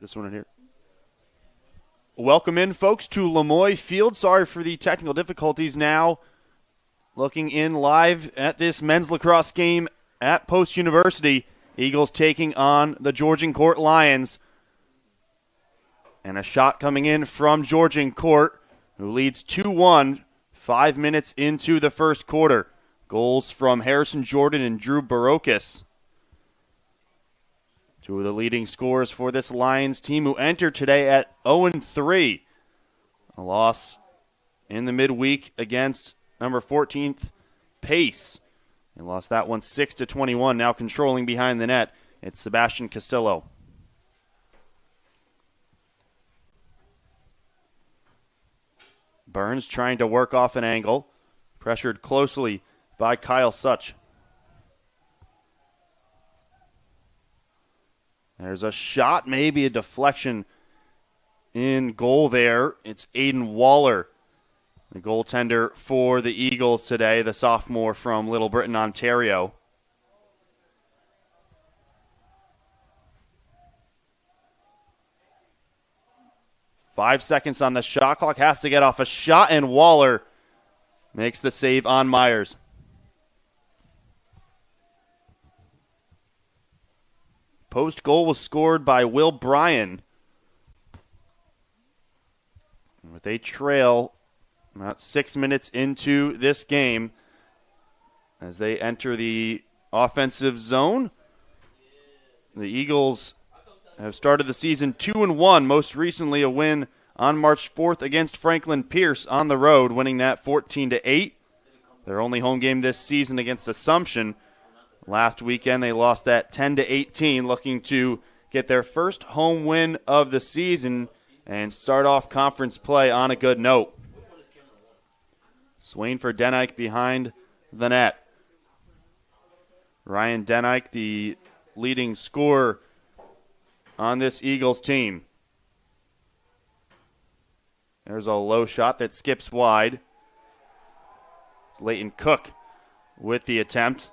This one in here. Welcome in, folks, to Lemoy Field. Sorry for the technical difficulties now. Looking in live at this men's lacrosse game at Post University. Eagles taking on the Georgian Court Lions. And a shot coming in from Georgian Court, who leads 2-1 5 minutes into the first quarter. Goals from Harrison Jordan and Drew Barocas. Two of the leading scorers for this Lions team, who entered today at 0-3. A loss in the midweek against number 14th Pace. They lost that one 6-21. Now controlling behind the net, it's Sebastian Castillo. Burns trying to work off an angle. Pressured closely by Kyle Such. There's a shot, maybe a deflection in goal there. It's Aiden Waller, the goaltender for the Eagles today, the sophomore from Little Britain, Ontario. Five seconds on the shot clock. Has to get off a shot, and Waller makes the save on Myers. Post goal was scored by Will Bryan. With a trail about 6 minutes into this game as they enter the offensive zone. The Eagles have started the season 2-1, most recently a win on March 4th against Franklin Pierce on the road, winning that 14-8. Their only home game this season against Assumption. Last weekend, they lost that 10-18, looking to get their first home win of the season and start off conference play on a good note. Swain for Denike behind the net. Ryan Denike, the leading scorer on this Eagles team. There's a low shot that skips wide. It's Leighton Cook with the attempt.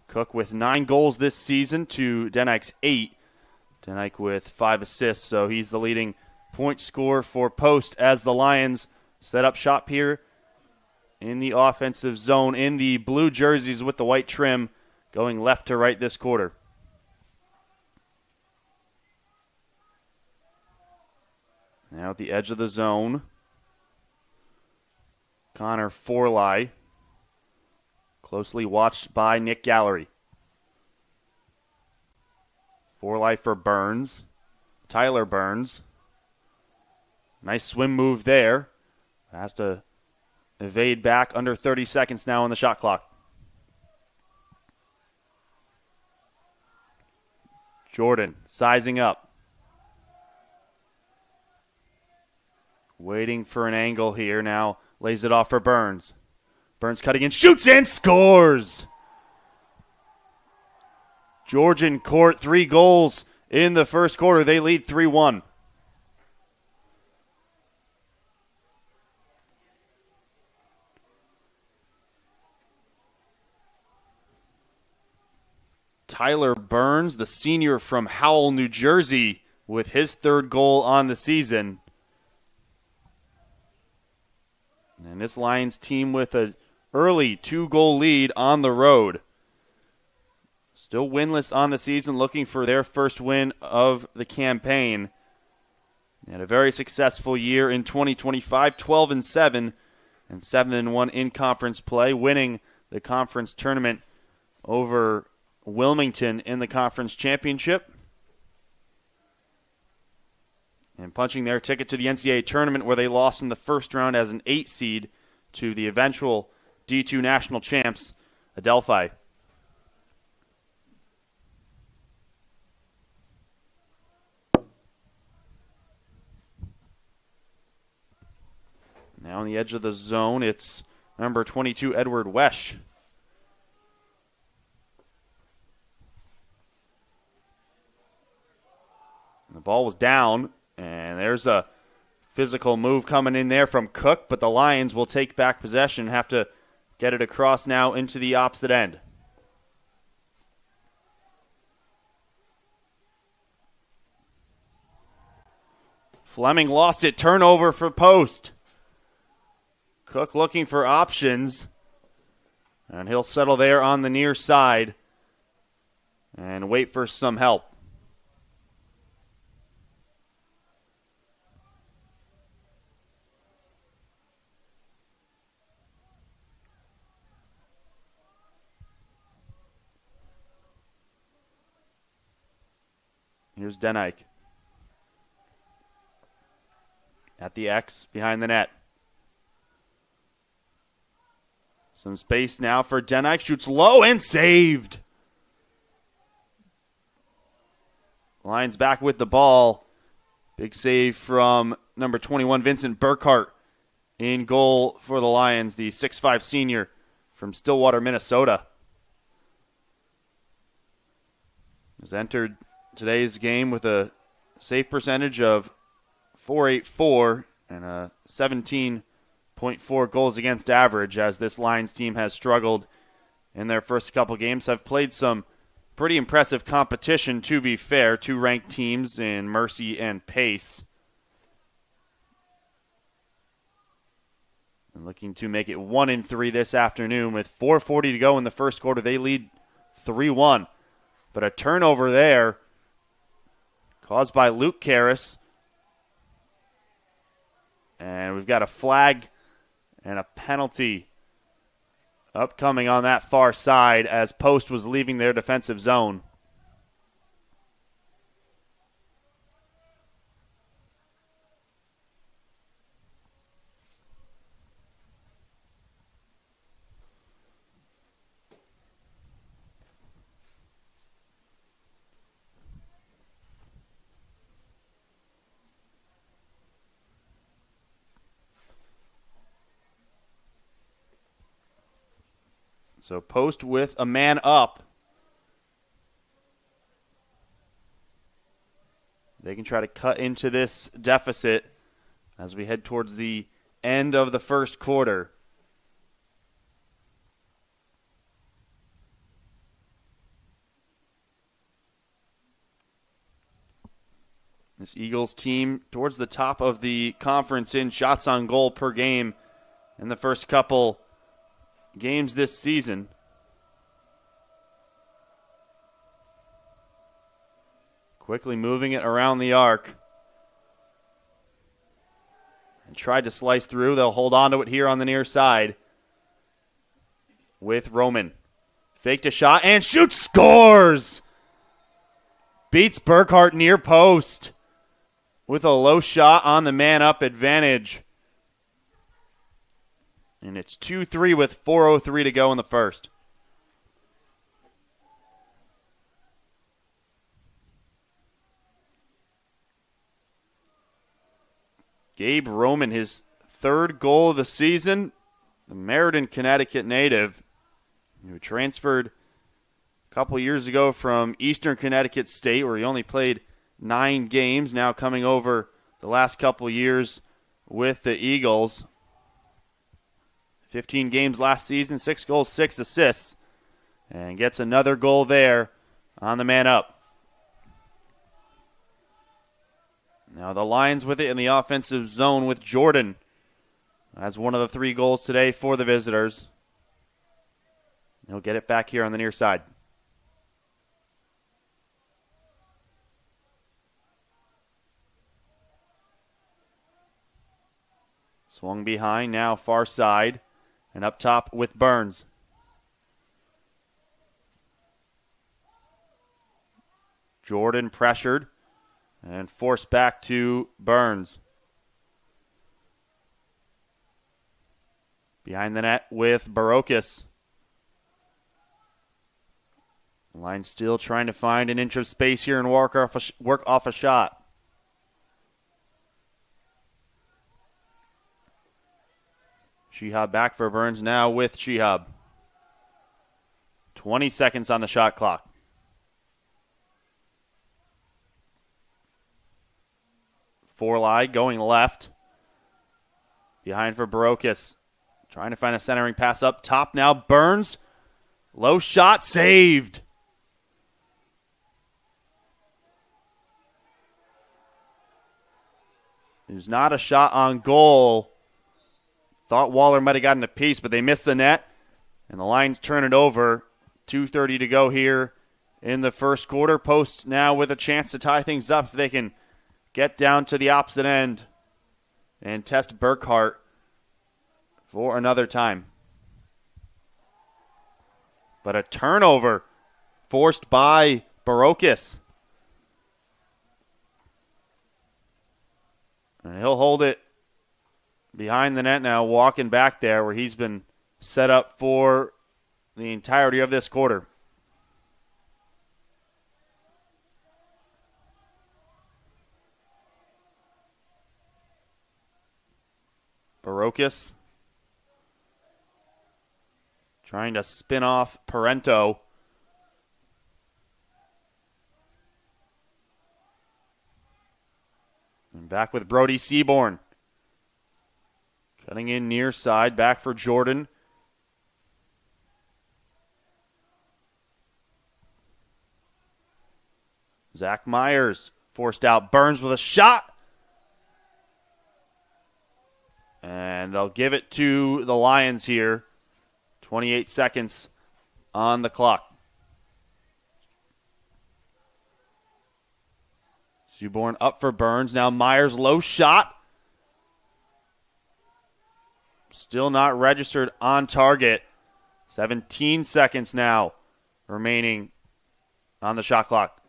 Cook with 9 goals this season to Denike's 8. Denike with 5 assists, so he's the leading point scorer for Post as the Lions set up shop here in the offensive zone in the blue jerseys with the white trim, going left to right this quarter. Now at the edge of the zone, Connor Forley, closely watched by Nick Gallery. Forley for Burns. Tyler Burns. Nice swim move there. Has to evade back under 30 seconds now on the shot clock. Jordan sizing up. Waiting for an angle here now. Lays it off for Burns. Burns cutting in, shoots and scores! Georgian Court, 3 goals in the first quarter. They lead 3-1. Tyler Burns, the senior from Howell, New Jersey, with his 3rd goal on the season. And this Lions team with an early 2-goal lead on the road. Still winless on the season, looking for their first win of the campaign. They had a very successful year in 2025, 12-7 and 7-1 in conference play, winning the conference tournament over Wilmington in the conference championship. And punching their ticket to the NCAA tournament, where they lost in the first round as an 8 seed to the eventual D2 national champs, Adelphi. Now on the edge of the zone, it's number 22, Edward Wesch. The ball was down, and there's a physical move coming in there from Cook, but the Lions will take back possession and have to get it across now into the opposite end. Fleming lost it. Turnover for Post. Cook looking for options. And he'll settle there on the near side and wait for some help. Here's Denike. At the X, behind the net. Some space now for Denike. Shoots low and saved. Lions back with the ball. Big save from number 21, Vincent Burkhart, in goal for the Lions, the 6'5 senior from Stillwater, Minnesota. Has entered today's game with a save percentage of .484 and a 17.4 goals against average, as this Lions team has struggled in their first couple games. Have played some pretty impressive competition, to be fair. Two ranked teams in Mercy and Pace. And looking to make it 1-3 this afternoon with 4:40 to go in the first quarter. They lead 3-1. But a turnover there caused by Luke Karras. And we've got a flag and a penalty upcoming on that far side as Post was leaving their defensive zone. So Post with a man up. They can try to cut into this deficit as we head towards the end of the first quarter. This Eagles team towards the top of the conference in shots on goal per game in the first couple games this season. Quickly moving it around the arc. And tried to slice through. They'll hold on to it here on the near side with Roman. Faked a shot and shoots, scores! Beats Burkhart near post with a low shot on the man-up advantage. And it's 2-3 with 4:03 to go in the first. Gabe Roman, his third goal of the season. The Meriden, Connecticut native who transferred a couple years ago from Eastern Connecticut State, where he only played 9 games, now coming over the last couple years with the Eagles. 15 games last season, 6 goals, 6 assists, and gets another goal there on the man up. Now the Lions with it in the offensive zone with Jordan as one of the 3 goals today for the visitors. He'll get it back here on the near side. Swung behind, now far side. And up top with Burns. Jordan pressured and forced back to Burns. Behind the net with Barocas. Line still trying to find an inch of space here and work off a shot. Shihab back for Burns now with Shihab. 20 seconds on the shot clock. Forlai going left. behind for Barocas. Trying to find a centering pass up top now. Burns. Low shot saved. There's not a shot on goal. Thought Waller might have gotten a piece, but they missed the net. And the Lions turn it over. 2:30 to go here in the first quarter. Post now with a chance to tie things up if they can get down to the opposite end and test Burkhart for another time. But a turnover forced by Barocas. And he'll hold it behind the net now, walking back there where he's been set up for the entirety of this quarter. Barocas trying to spin off Parento. And back with Brody Seaborn. Cutting in near side, back for Jordan. Zach Myers forced out. Burns with a shot. And they'll give it to the Lions here. 28 seconds on the clock. Seaborn up for Burns. Now Myers, low shot. Still not registered on target. 17 seconds now remaining on the shot clock.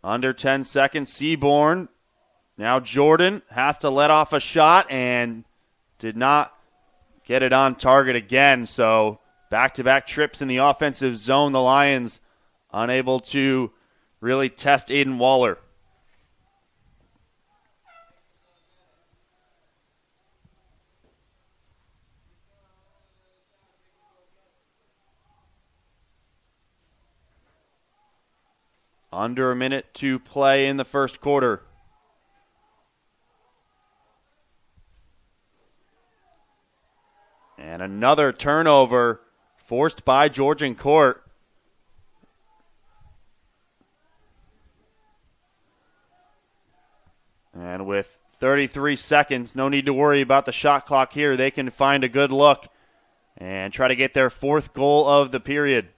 Under 10 seconds, Seaborn. Now Jordan has to let off a shot and did not get it on target again. So back-to-back trips in the offensive zone. The Lions unable to really test Aiden Waller. Under a minute to play in the first quarter. And another turnover forced by Georgian Court. And with 33 seconds, no need to worry about the shot clock here. They can find a good look and try to get their fourth goal of the period.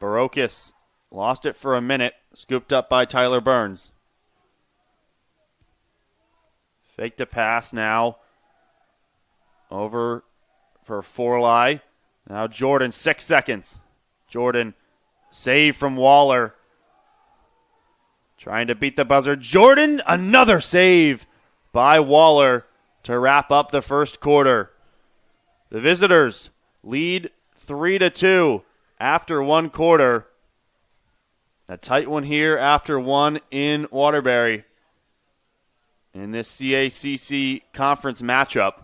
Barocas lost it for a minute, scooped up by Tyler Burns. Faked a pass now. Over for Forley. Now Jordan, 6 seconds. Jordan, save from Waller. Trying to beat the buzzer. Jordan, another save by Waller to wrap up the first quarter. The visitors lead 3-2 after one quarter. A tight one here after one in Waterbury in this CACC conference matchup.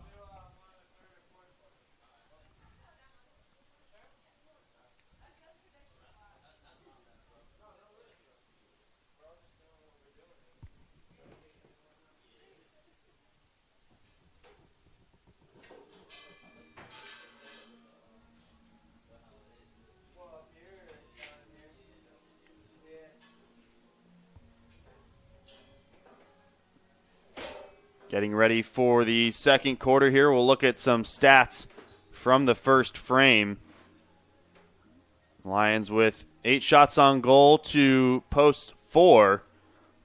Getting ready for the second quarter here. We'll look at some stats from the first frame. Lions with 8 shots on goal to post 4,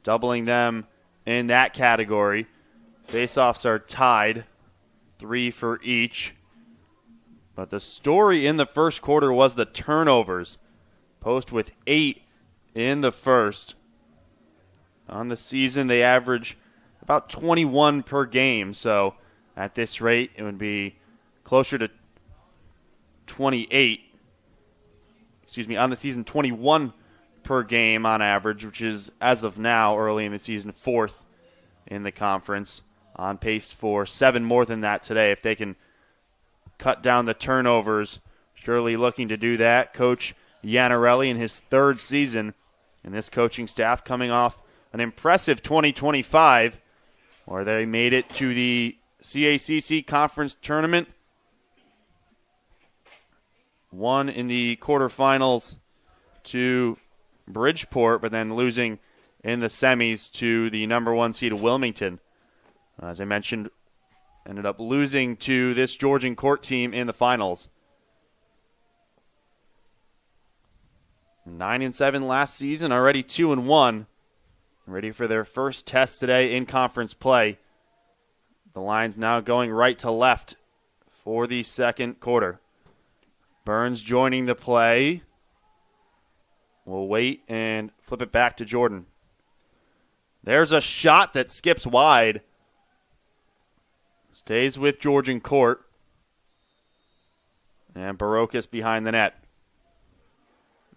doubling them in that category. Faceoffs are tied, 3 for each. But the story in the first quarter was the turnovers. Post with 8 in the first. On the season, they average about 21 per game, so at this rate, it would be closer to 28. On the season, 21 per game on average, which is, as of now, early in the season, 4th in the conference. On pace for 7 more than that today. If they can cut down the turnovers, surely looking to do that. Coach Iannarelli in his third season, and this coaching staff coming off an impressive 2025 where they made it to the CACC Conference Tournament. Won in the quarterfinals to Bridgeport, but then losing in the semis to the number 1 seed Wilmington. As I mentioned, ended up losing to this Georgian court team in the finals. 9-7 last season, already 2-1. Ready for their first test today in conference play. The Lions now going right to left for the second quarter. Burns joining the play. We'll wait and flip it back to Jordan. There's a shot that skips wide. Stays with Georgian court. And Barocas behind the net.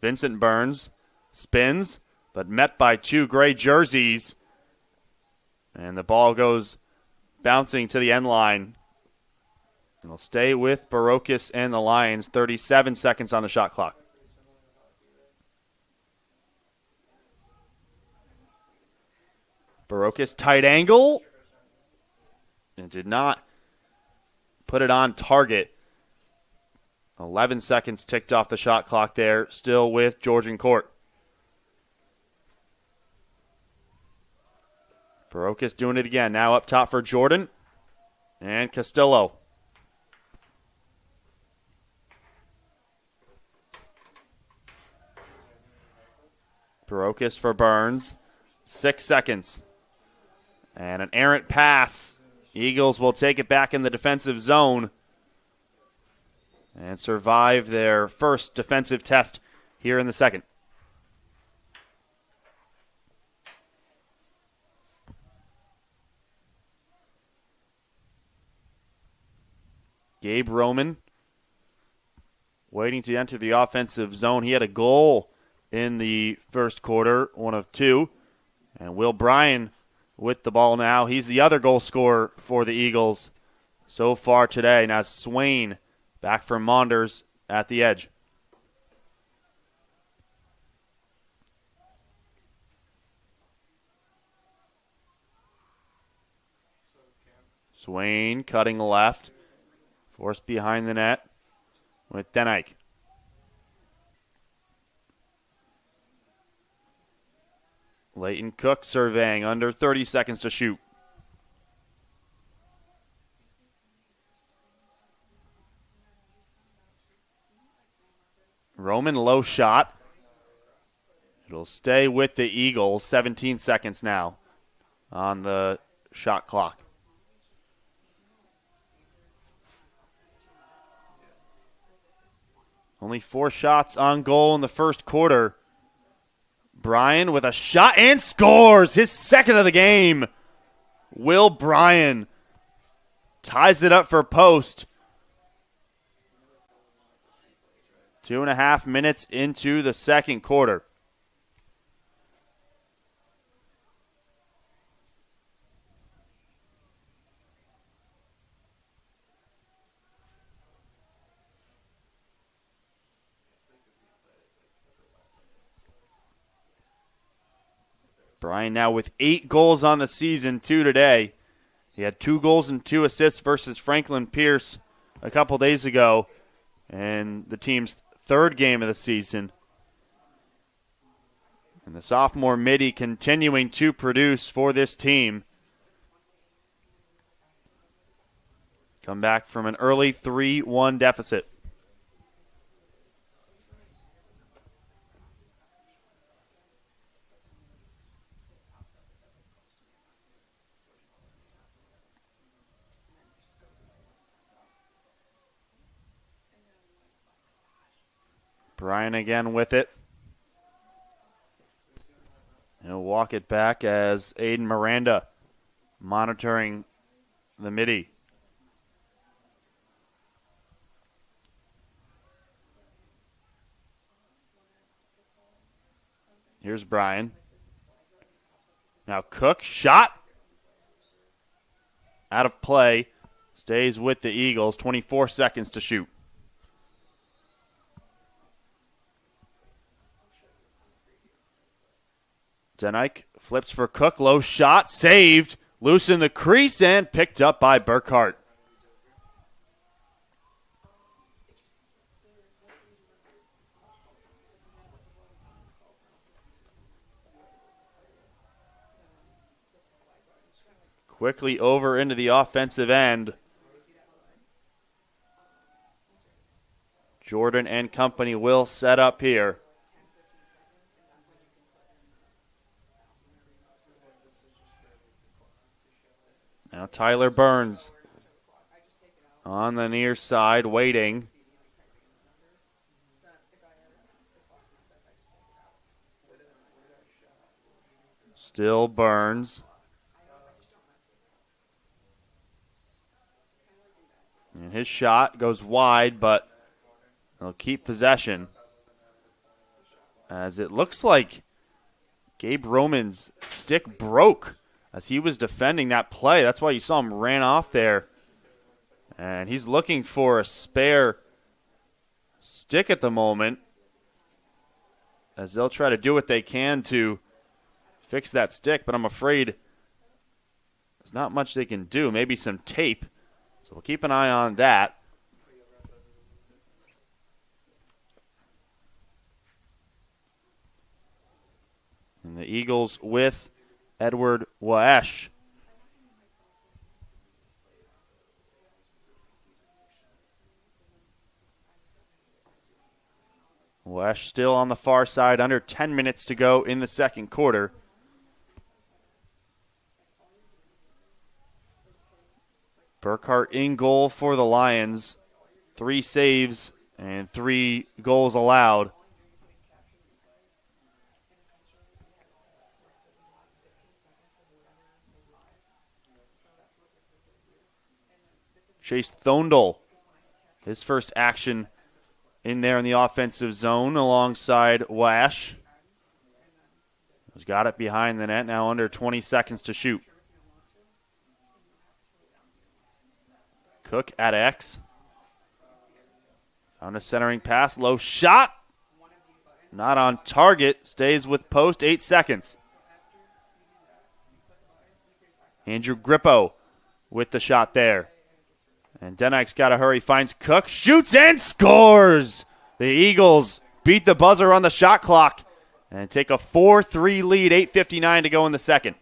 Vincent Burns spins, but met by 2 gray jerseys. And the ball goes bouncing to the end line. It'll stay with Barocas and the Lions. 37 seconds on the shot clock. Barocas tight angle. And did not put it on target. 11 seconds ticked off the shot clock there. Still with Georgian court. Barocas doing it again. Now up top for Jordan. And Castillo. Barocas for Burns. 6 seconds. And an errant pass. Eagles will take it back in the defensive zone and survive their first defensive test here in the second. Gabe Roman waiting to enter the offensive zone. He had a goal in the first quarter, 1 of 2. And Will Bryan with the ball now. He's the other goal scorer for the Eagles so far today. Now Swain back from Maunders at the edge. Swain cutting left. Forced behind the net with Denike. Leighton Cook surveying, under 30 seconds to shoot. Roman low shot. It'll stay with the Eagles. 17 seconds now on the shot clock. Only 4 shots on goal in the first quarter. Bryan with a shot and scores his second of the game. Will Bryan ties it up for post. 2.5 minutes into the second quarter. Bryan now with 8 goals on the season, 2 today. He had 2 goals and 2 assists versus Franklin Pierce a couple days ago, and the team's third game of the season. And the sophomore midi continuing to produce for this team. Come back from an early 3-1 deficit. Bryan again with it. He'll walk it back as Aiden Miranda monitoring the midi. Here's Bryan. Now Cook, shot. Out of play. Stays with the Eagles. 24 seconds to shoot. Denike flips for Cook. Low shot. Saved. Loose in the crease and picked up by Burkhart. Quickly over into the offensive end. Jordan and company will set up here. Now Tyler Burns on the near side, waiting. Still Burns. And his shot goes wide, but they'll keep possession. As it looks like Gabe Roman's stick broke as he was defending that play. That's why you saw him ran off there. And he's looking for a spare stick at the moment, as they'll try to do what they can to fix that stick, but I'm afraid there's not much they can do. Maybe some tape. So we'll keep an eye on that. And the Eagles with Edward Waesch. Waesch still on the far side, under 10 minutes to go in the second quarter. Burkhart in goal for the Lions. 3 saves and 3 goals allowed. Chase Thondel, his first action in there in the offensive zone alongside Waesch. He's got it behind the net, now under 20 seconds to shoot. Cook at X. Found a centering pass, low shot. Not on target, stays with post, 8 seconds. Andrew Grippo with the shot there. And Denike's got to hurry, finds Cook, shoots and scores! The Eagles beat the buzzer on the shot clock and take a 4-3 lead, 8:59 to go in the second.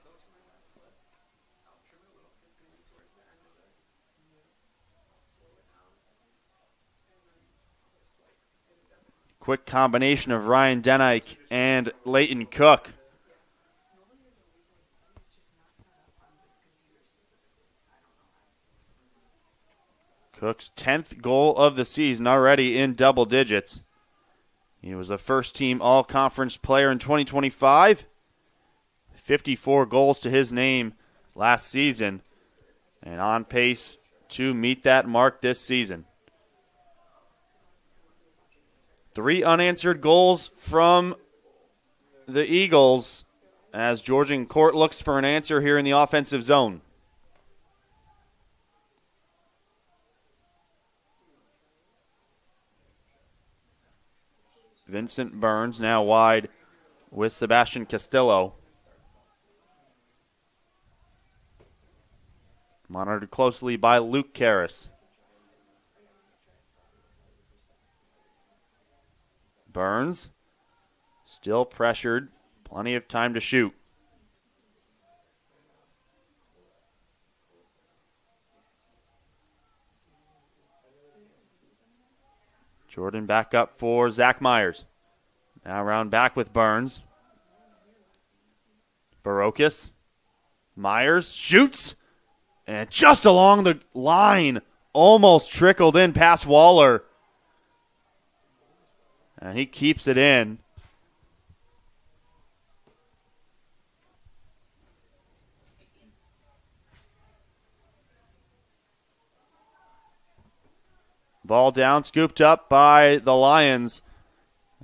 Quick combination of Ryan Denike and Leighton Cook. Cook's 10th goal of the season, already in double digits. He was a first-team all-conference player in 2025. 54 goals to his name last season, and on pace to meet that mark this season. 3 unanswered goals from the Eagles as Georgian Court looks for an answer here in the offensive zone. Vincent Burns now wide with Sebastian Castillo. Monitored closely by Luke Karras. Burns still pressured. Plenty of time to shoot. Jordan back up for Zach Myers. Now around back with Burns. Barocas. Myers shoots. And just along the line. Almost trickled in past Waller. And he keeps it in. Ball down, scooped up by the Lions.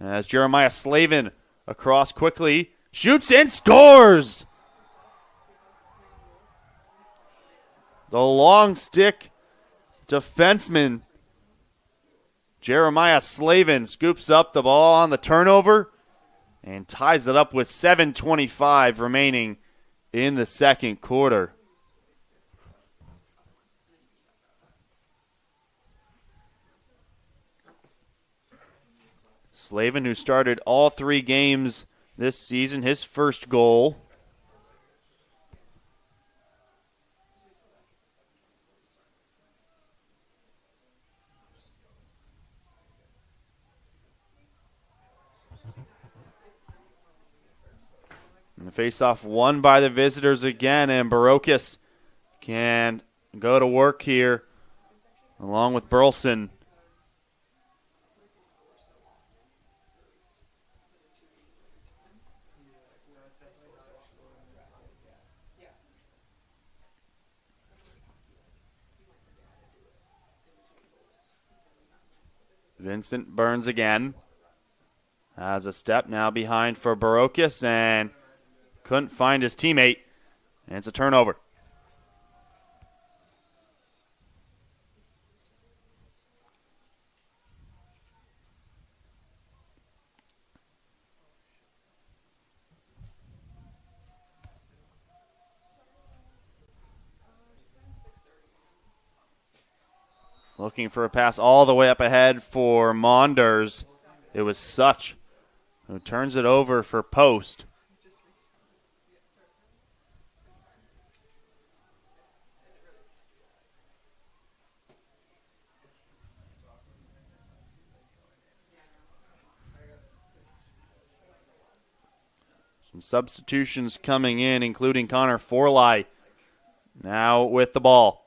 As Jeremiah Slavin across quickly. Shoots and scores! The long stick defenseman Jeremiah Slavin scoops up the ball on the turnover and ties it up with 7:25 remaining in the second quarter. Slavin, who started all 3 games this season, his first goal. And the faceoff won by the visitors again, and Barocas can go to work here along with Burleson. Vincent Burns again. Has a step now behind for Barocas and couldn't find his teammate. And it's a turnover. Looking for a pass all the way up ahead for Monders. It was Such who turns it over for Post. Some substitutions coming in, including Connor Forley now with the ball.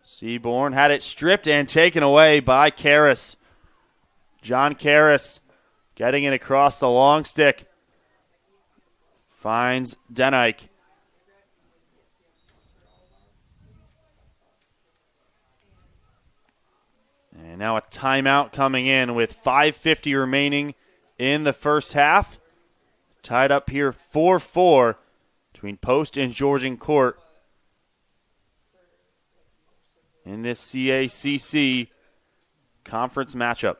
Seaborn had it stripped and taken away by Karras. John Karras getting it across the long stick. Finds Denike. And now a timeout coming in with 5:50 remaining in the first half. Tied up here 4-4 between Post and Georgian Court in this CACC conference matchup.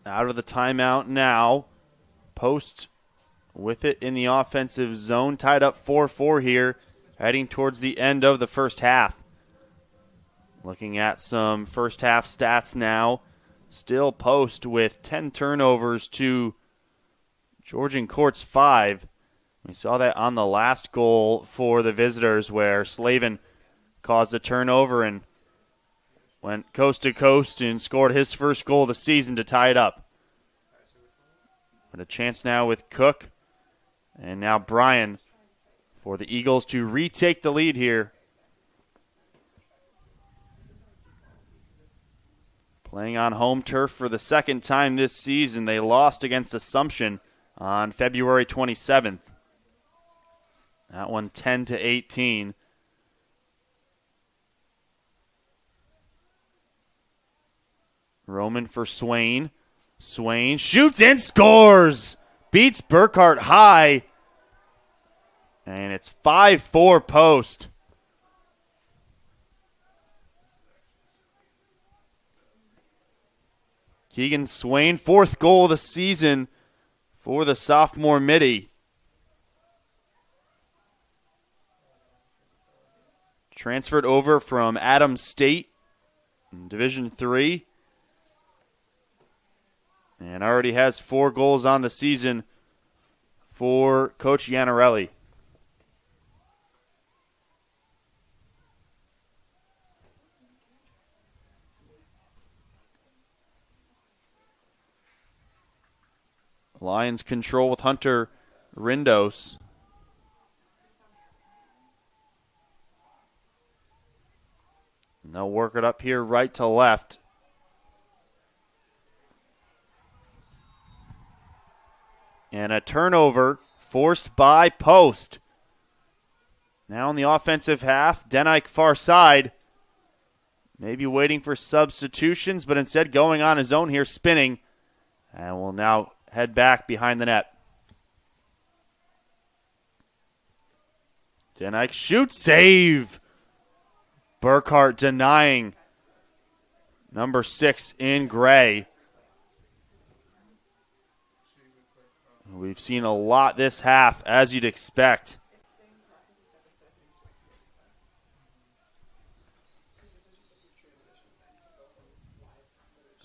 Out of the timeout now. Post with it in the offensive zone. Tied up 4-4 here, heading towards the end of the first half. Looking at some first half stats now. Still Post with 10 turnovers to Georgian Court's 5. We saw that on the last goal for the visitors where Slavin caused a turnover and went coast to coast and scored his first goal of the season to tie it up. But a chance now with Cook and now Bryan for the Eagles to retake the lead here. Playing on home turf for the second time this season. They lost against Assumption on February 27th. That one 10-18. Roman for Swain. Swain shoots and scores. Beats Burkhart high. And it's 5-4 Post. Keegan Swain, 4th goal of the season for the sophomore midi. Transferred over from Adams State in Division III. And already has 4 goals on the season for Coach Iannarelli. Lions control with Hunter Rindos. And they'll work it up here right to left. And a turnover forced by Post. Now in the offensive half, Denike far side. Maybe waiting for substitutions, but instead going on his own here, spinning. And will now head back behind the net. Denike shoots, save. Burkhart denying. Number 6 in gray. We've seen a lot this half, as you'd expect.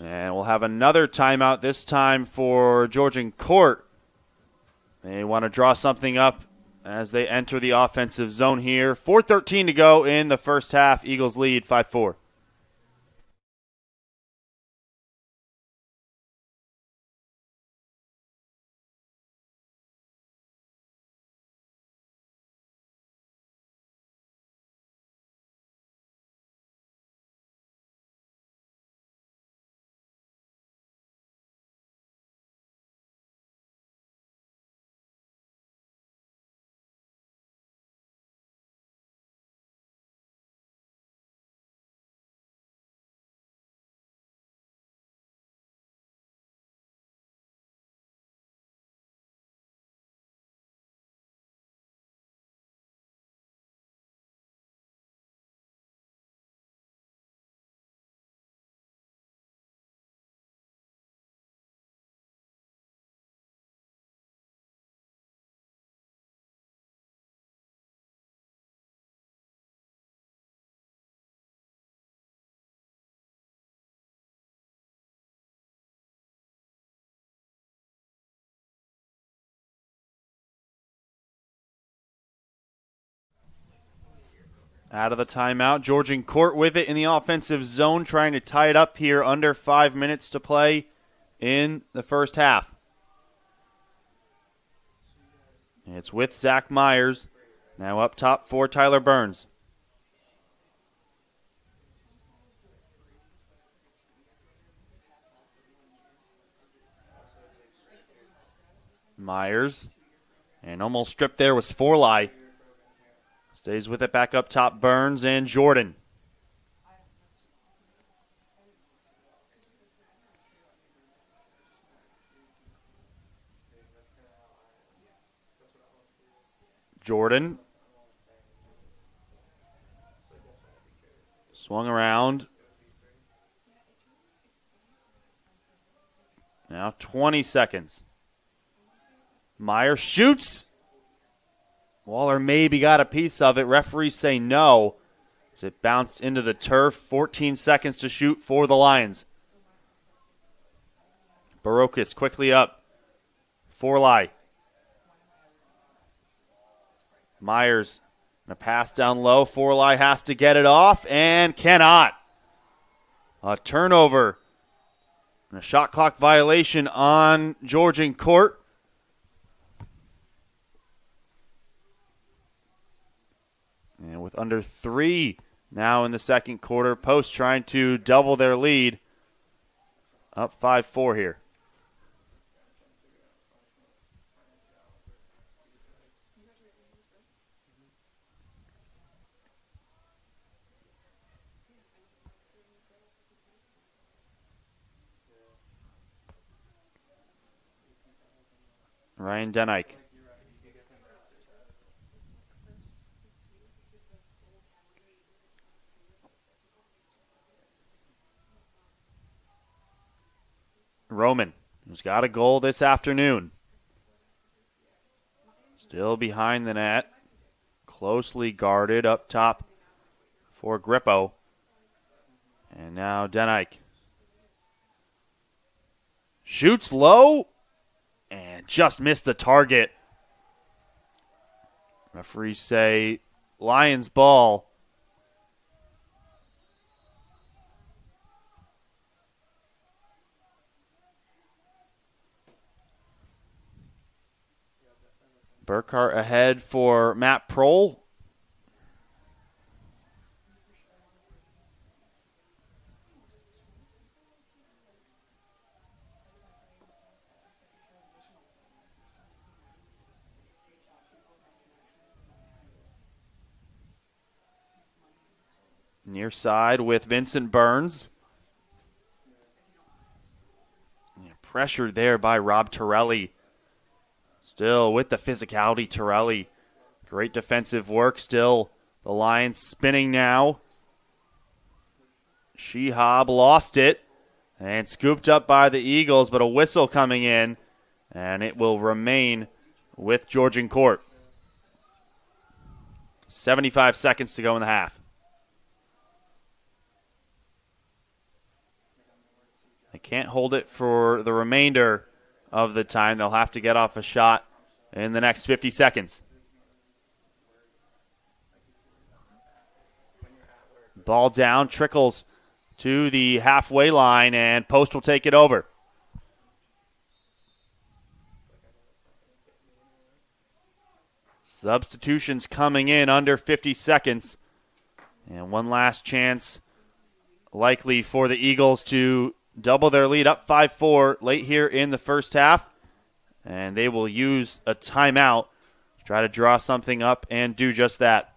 And we'll have another timeout, this time for Georgian Court. They want to draw something up as they enter the offensive zone here. 4:13 to go in the first half. Eagles lead 5-4. Out of the timeout, Georgian Court with it in the offensive zone, trying to tie it up here under 5 minutes to play in the first half. It's with Zach Myers. Now up top for Tyler Burns. Myers. And almost stripped there was Forley. Stays with it back up top, Burns and Jordan. Jordan. Swung around. Now 20 seconds. Myers shoots. Waller maybe got a piece of it. Referees say no, as it bounced into the turf. 14 seconds to shoot for the Lions. Barocas quickly up. Forley. Myers, and a pass down low. Forley has to get it off and cannot. A turnover and a shot clock violation on Georgian Court. And with under 3 now in the second quarter, Post trying to double their lead. Up 5-4 here. Ryan Denike. Roman, who's got a goal this afternoon. Still behind the net. Closely guarded up top for Grippo. And now Denike. Shoots low and just missed the target. Referees say Lions ball. Burkhart ahead for Matt Prohl. Near side with Vincent Burns. Yeah, pressured there by Rob Torelli. Still with the physicality, Torelli. Great defensive work still. The Lions spinning now. Shehab lost it and scooped up by the Eagles, but a whistle coming in, and it will remain with Georgian court. 75 seconds to go in the half. They can't hold it for the remainder of the time. They'll have to get off a shot in the next 50 seconds. Ball down, trickles to the halfway line, and Post will take it over. Substitutions coming in under 50 seconds. And one last chance likely for the Eagles to double their lead, up 5-4 late here in the first half. And they will use a timeout to try to draw something up and do just that.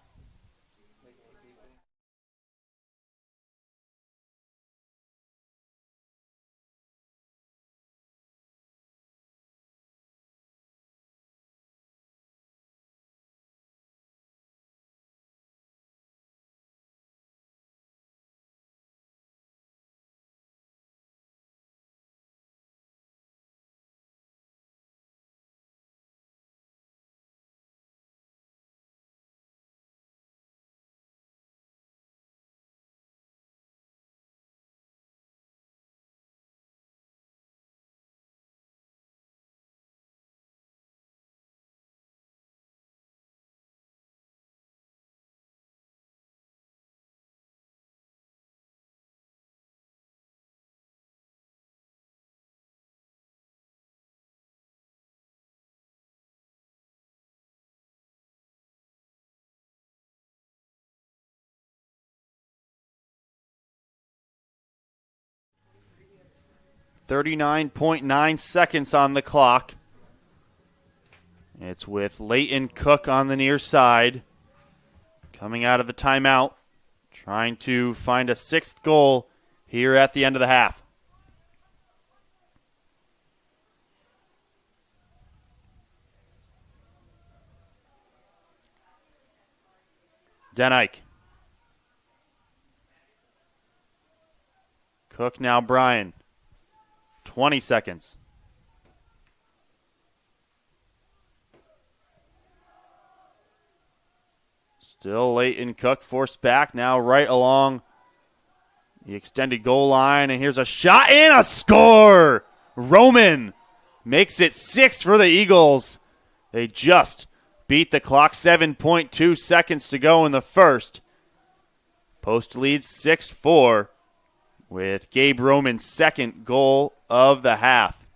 .9 seconds on the clock. It's with Leighton Cook on the near side. Coming out of the timeout. Trying to find a sixth goal here at the end of the half. Denike. Cook now Bryan. 20 seconds. Still Leighton Cook forced back, now right along the extended goal line, and here's a shot and a score! Roman makes it 6 for the Eagles. They just beat the clock, 7.2 seconds to go in the first. Post leads 6-4 with Gabe Roman's second goal of the half.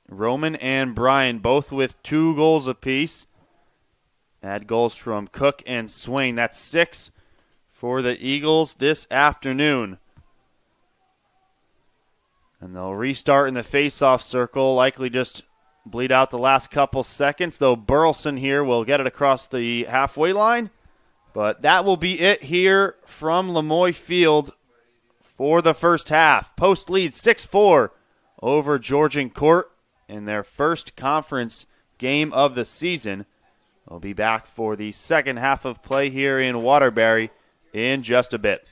Roman and Bryan both with 2 goals apiece. Add goals from Cook and Swain. That's 6 for the Eagles this afternoon. And they'll restart in the face-off circle, likely just bleed out the last couple seconds, though Burleson here will get it across the halfway line. But that will be it here from Lemoy Field for the first half. Post leads 6-4 over Georgian Court in their first conference game of the season. We'll be back for the second half of play here in Waterbury in just a bit.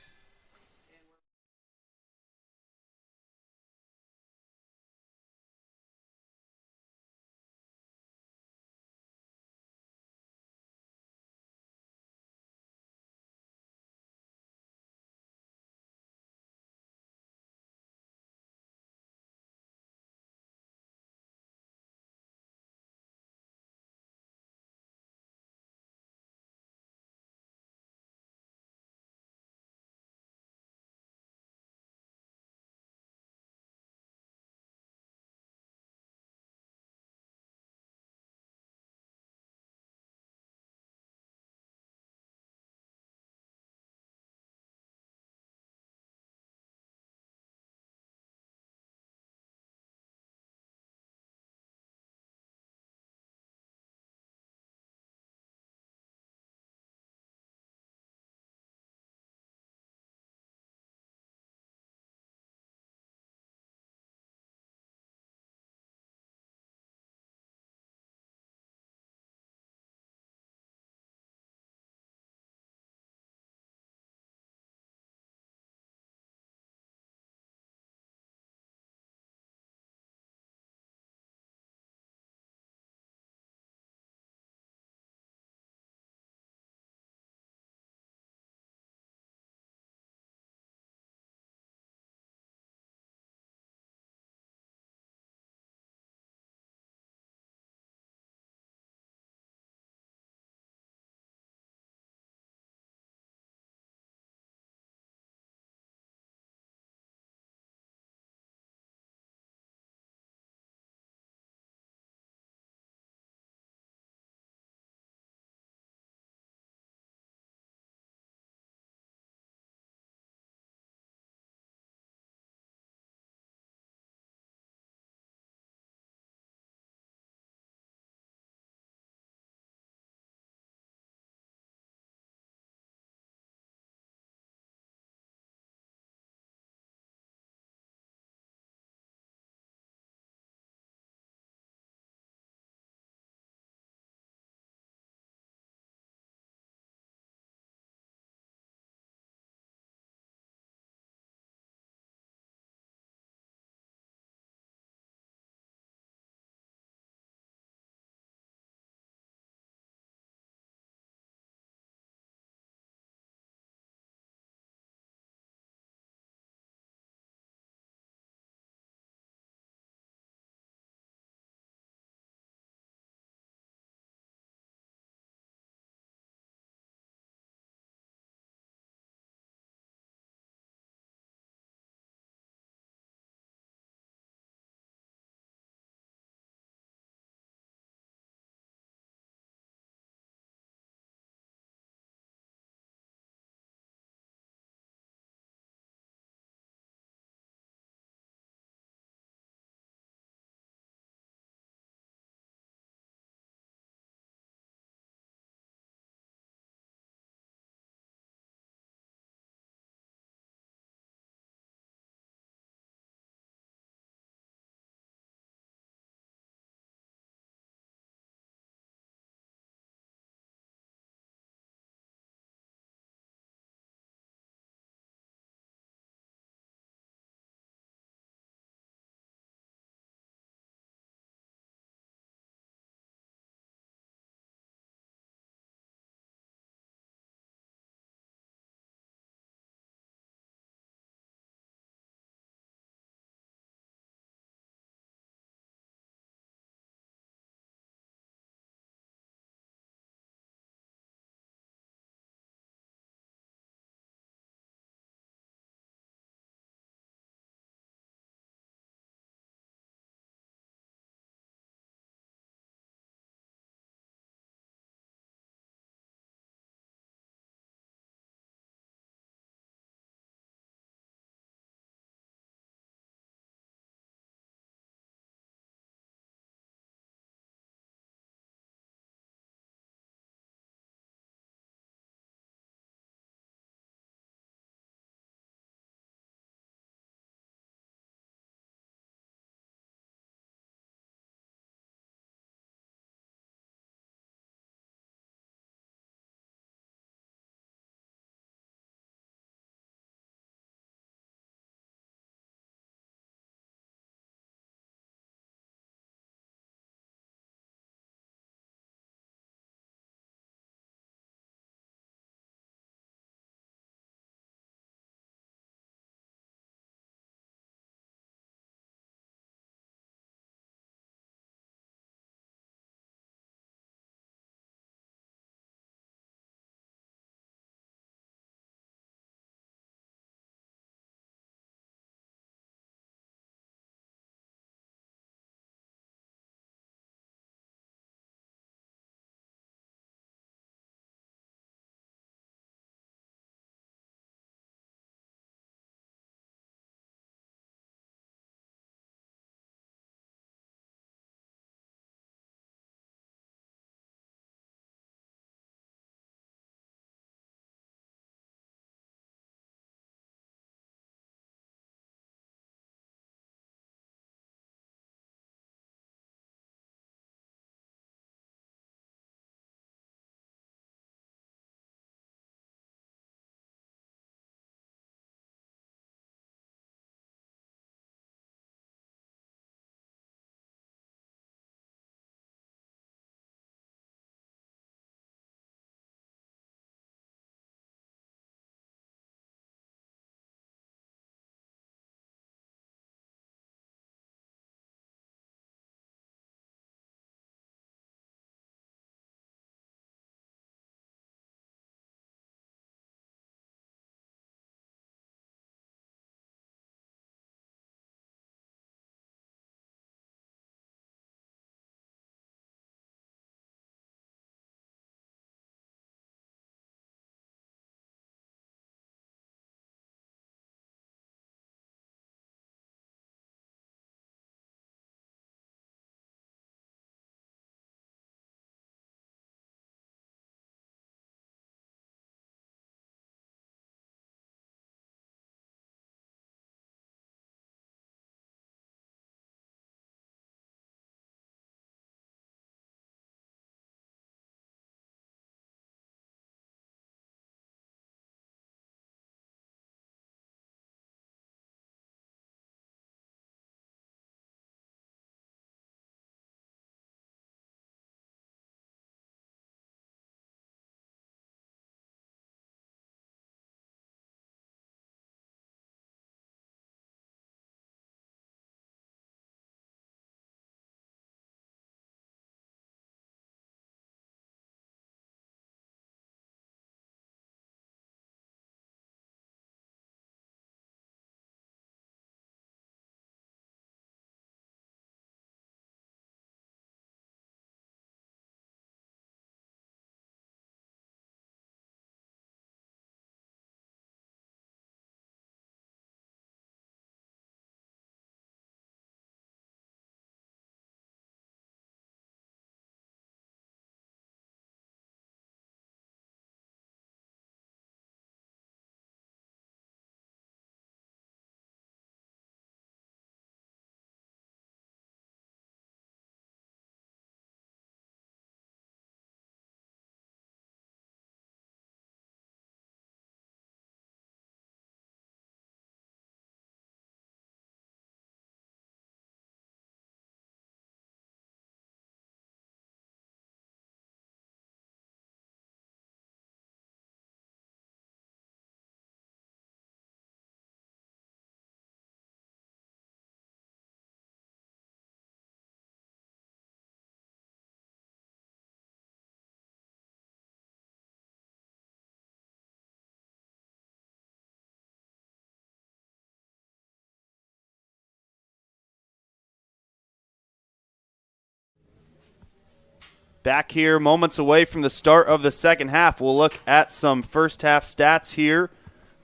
Back here, moments away from the start of the second half. We'll look at some first half stats here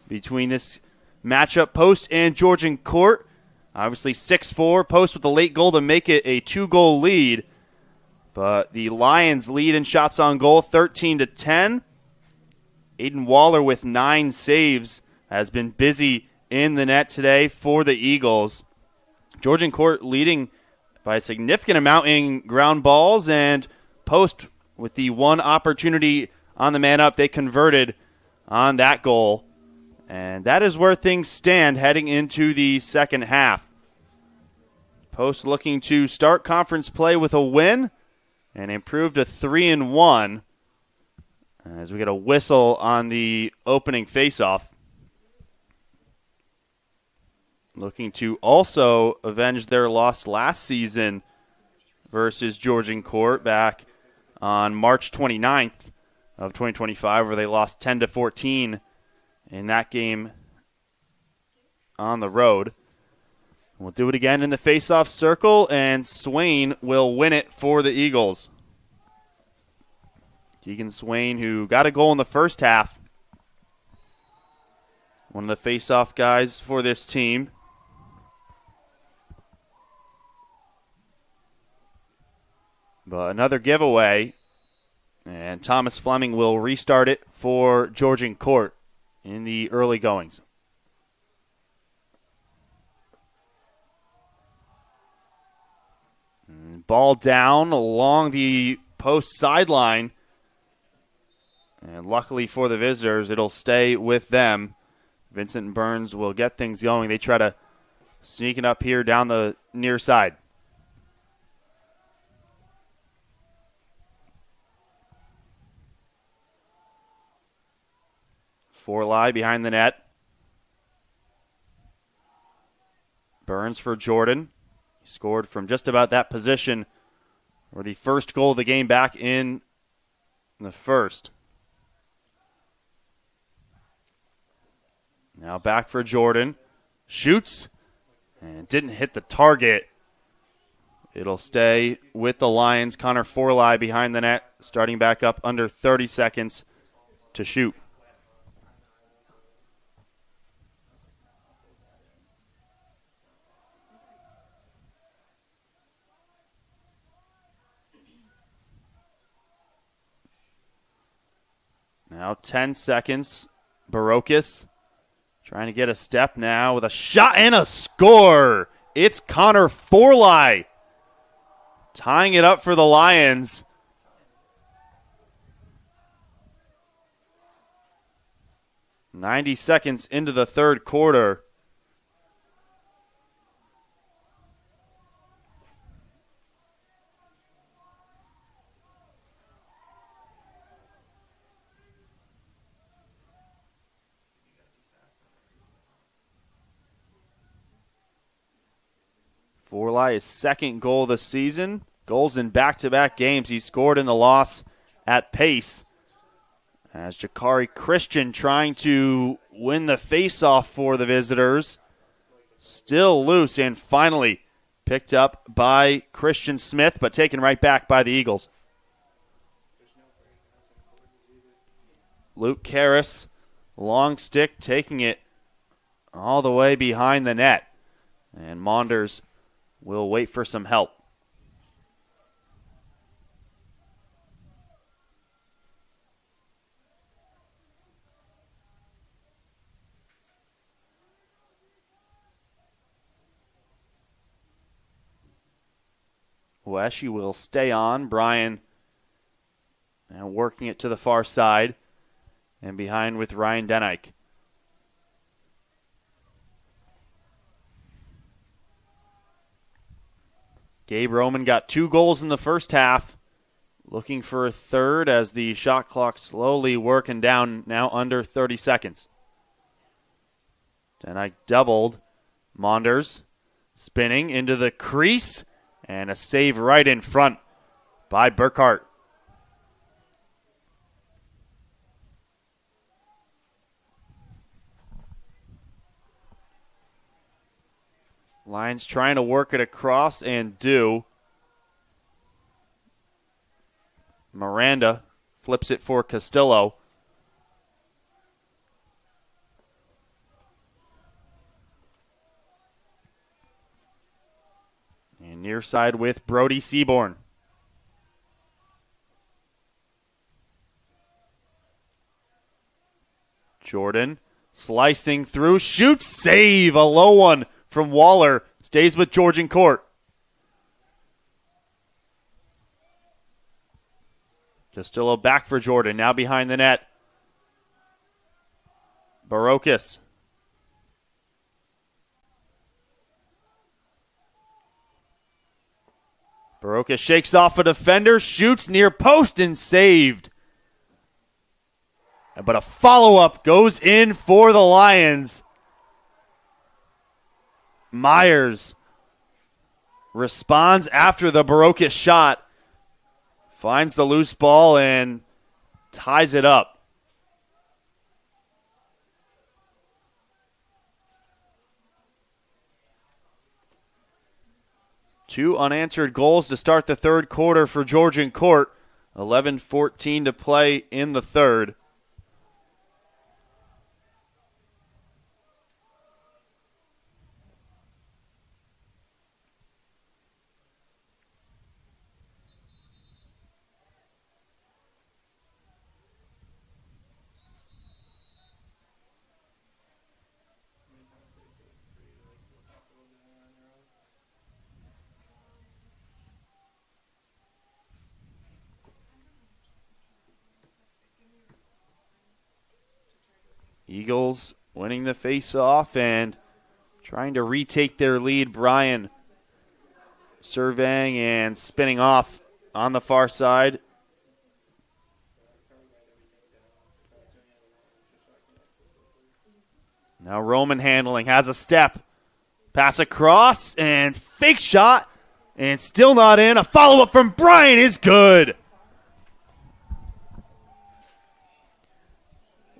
between this matchup. Post and Georgian Court. Obviously 6-4. Post with the late goal to make it a 2-goal lead. But the Lions lead in shots on goal 13-10. Aiden Waller with 9 saves has been busy in the net today for the Eagles. Georgian Court leading by a significant amount in ground balls, and Post with the one opportunity on the man up, they converted on that goal. And that is where things stand heading into the second half. Post looking to start conference play with a win and improve to 3-1 as we get a whistle on the opening faceoff. Looking to also avenge their loss last season versus Georgian Court back on March 29th of 2025, where they lost 10-14 in that game on the road. We'll do it again in the faceoff circle, and Swain will win it for the Eagles. Keegan Swain, who got a goal in the first half, one of the faceoff guys for this team. But another giveaway, and Thomas Fleming will restart it for Georgian Court in the early goings. And ball down along the post sideline, and luckily for the visitors, it'll stay with them. Vincent Burns will get things going. They try to sneak it up here down the near side. Forley behind the net. Burns for Jordan. He scored from just about that position for the first goal of the game back in the first. Now back for Jordan. Shoots and didn't hit the target. It'll stay with the Lions. Connor Forley behind the net, starting back up under 30 seconds to shoot. Now 10 seconds. Barocas trying to get a step now with a shot and a score. It's Connor Forley tying it up for the Lions. "90 seconds into the third quarter. Forley, his second goal of the season. Goals in back-to-back games. He scored in the loss at Pace. As Jakari Christian trying to win the face-off for the visitors. Still loose and finally picked up by Christian Smith, but taken right back by the Eagles. Luke Karras, long stick, taking it all the way behind the net. And Maunders will wait for some help. Weshy will stay on. Brian now working it to the far side and behind with Ryan Denike. Gabe Roman got 2 goals in the first half. Looking for a third as the shot clock slowly working down, now under 30 seconds. Denike doubled. Maunders spinning into the crease and a save right in front by Burkhart. Lions trying to work it across and do. Miranda flips it for Castillo. And near side with Brody Seaborn. Jordan slicing through, shoots, save, a low one from Waller. Stays with Georgian court. Castillo back for Jordan, now behind the net. Barocas. Barocas shakes off a defender, shoots near post and saved. But a follow-up goes in for the Lions. Myers responds after the Barocas shot. Finds the loose ball and ties it up. Two unanswered goals to start the third quarter for Georgian court. 11:14 to play in the third. Eagles winning the face-off and trying to retake their lead. Bryan surveying and spinning off on the far side. Now Roman handling, has a step. Pass across and fake shot and still not in. A follow-up from Bryan is good.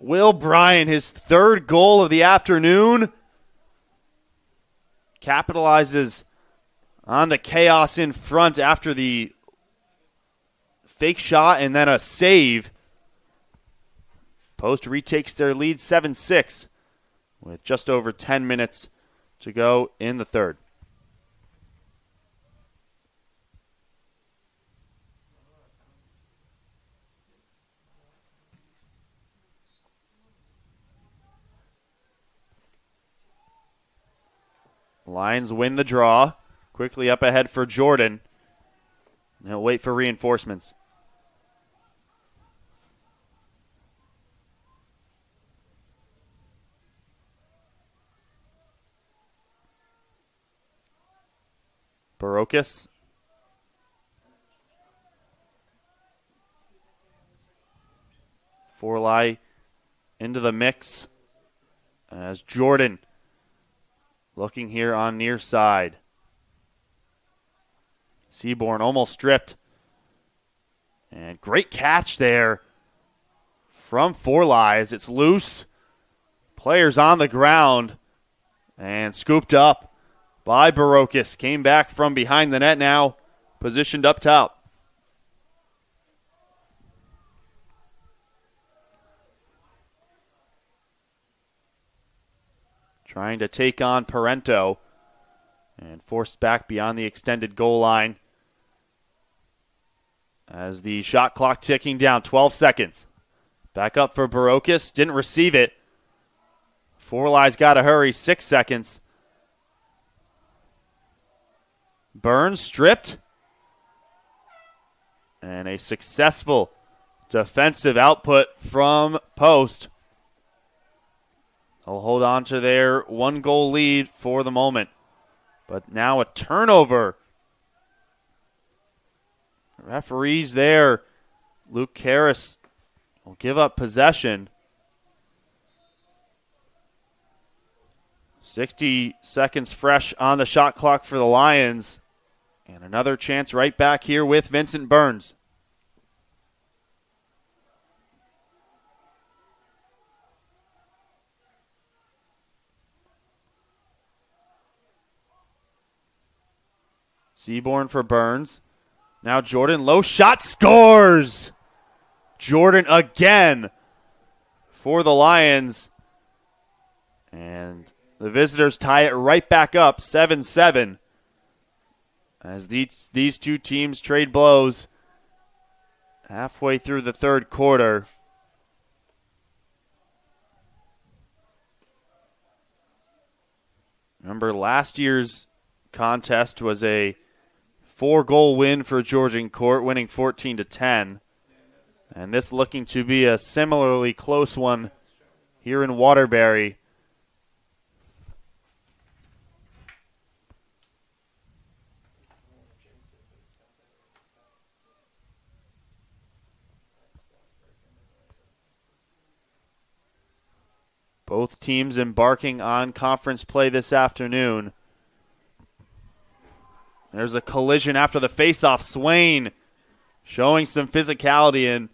Will Bryan, his third goal of the afternoon, capitalizes on the chaos in front after the fake shot and then a save. Post retakes their lead 7-6 with just over 10 minutes to go in the third. Lions win the draw. Quickly up ahead for Jordan. They'll wait for reinforcements. Barocas. Forlai into the mix as Jordan looking here on near side. Seaborn almost stripped. And great catch there from Forlai as it's loose. Players on the ground and scooped up by Barocas. Came back from behind the net now, positioned up top. Trying to take on Parento and forced back beyond the extended goal line as the shot clock ticking down. 12 seconds. Back up for Barocas. Didn't receive it. Forlai's got to hurry. 6 seconds. Burns stripped. And a successful defensive output from Post. They'll hold on to their 1-goal lead for the moment. But now a turnover. Referees there. Luke Karras will give up possession. 60 seconds fresh on the shot clock for the Lions. And another chance right back here with Vincent Burns. Seaborn for Burns. Now Jordan, low shot, scores! Jordan again for the Lions. And the visitors tie it right back up, 7-7. As these two teams trade blows halfway through the third quarter. Remember, last year's contest was a 4-goal win for Georgian Court, winning 14-10. And this looking to be a similarly close one here in Waterbury. Both teams embarking on conference play this afternoon. There's a collision after the faceoff. Swain showing some physicality and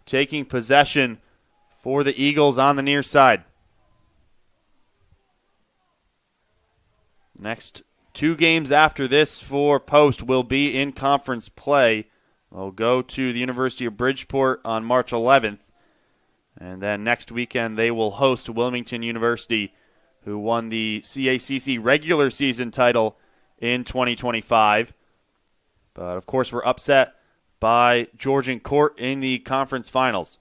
taking possession for the Eagles on the near side. Next 2 games after this for Post will be in conference play. They'll go to the University of Bridgeport on March 11th. And then next weekend they will host Wilmington University, who won the CACC regular season title in 2025. But, of course, we're upset by Georgian Court in the conference finals.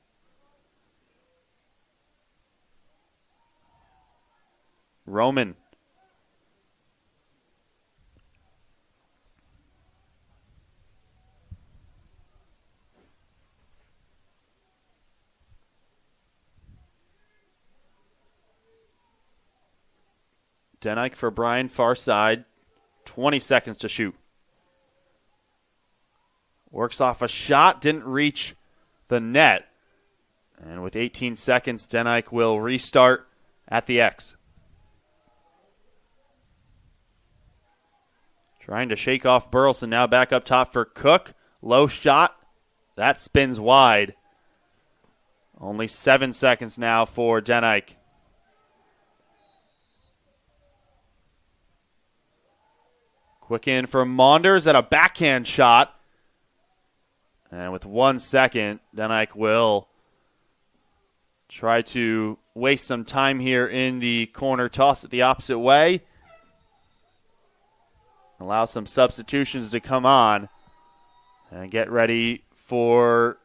Roman. Denike for Brian, far side. 20 seconds to shoot. Works off a shot, didn't reach the net. And with 18 seconds, Denike will restart at the X. Trying to shake off Burleson, now back up top for Cook. Low shot, that spins wide. Only 7 seconds now for Denike. Quick in from Maunders at a backhand shot. And with 1 second, Denike will try to waste some time here in the corner. Toss it the opposite way. Allow some substitutions to come on. And get ready for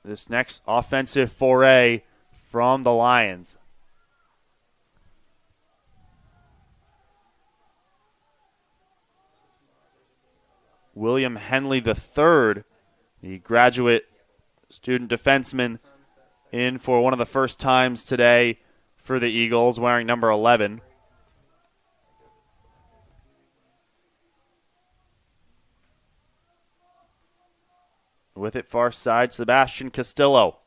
this next offensive foray from the Lions. William Henley III, the graduate student defenseman, in for one of the first times today for the Eagles, wearing number 11. With it far side, Sebastian Castillo.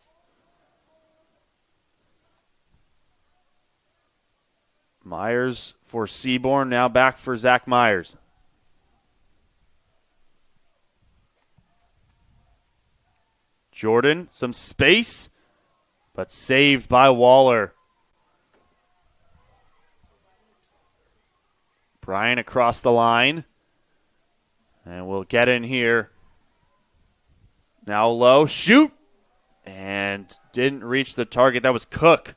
Myers for Seaborn, now back for Zach Myers. Jordan, some space, but saved by Waller. Bryan across the line. And we'll get in here. Now low, shoot! And didn't reach the target. That was Cook,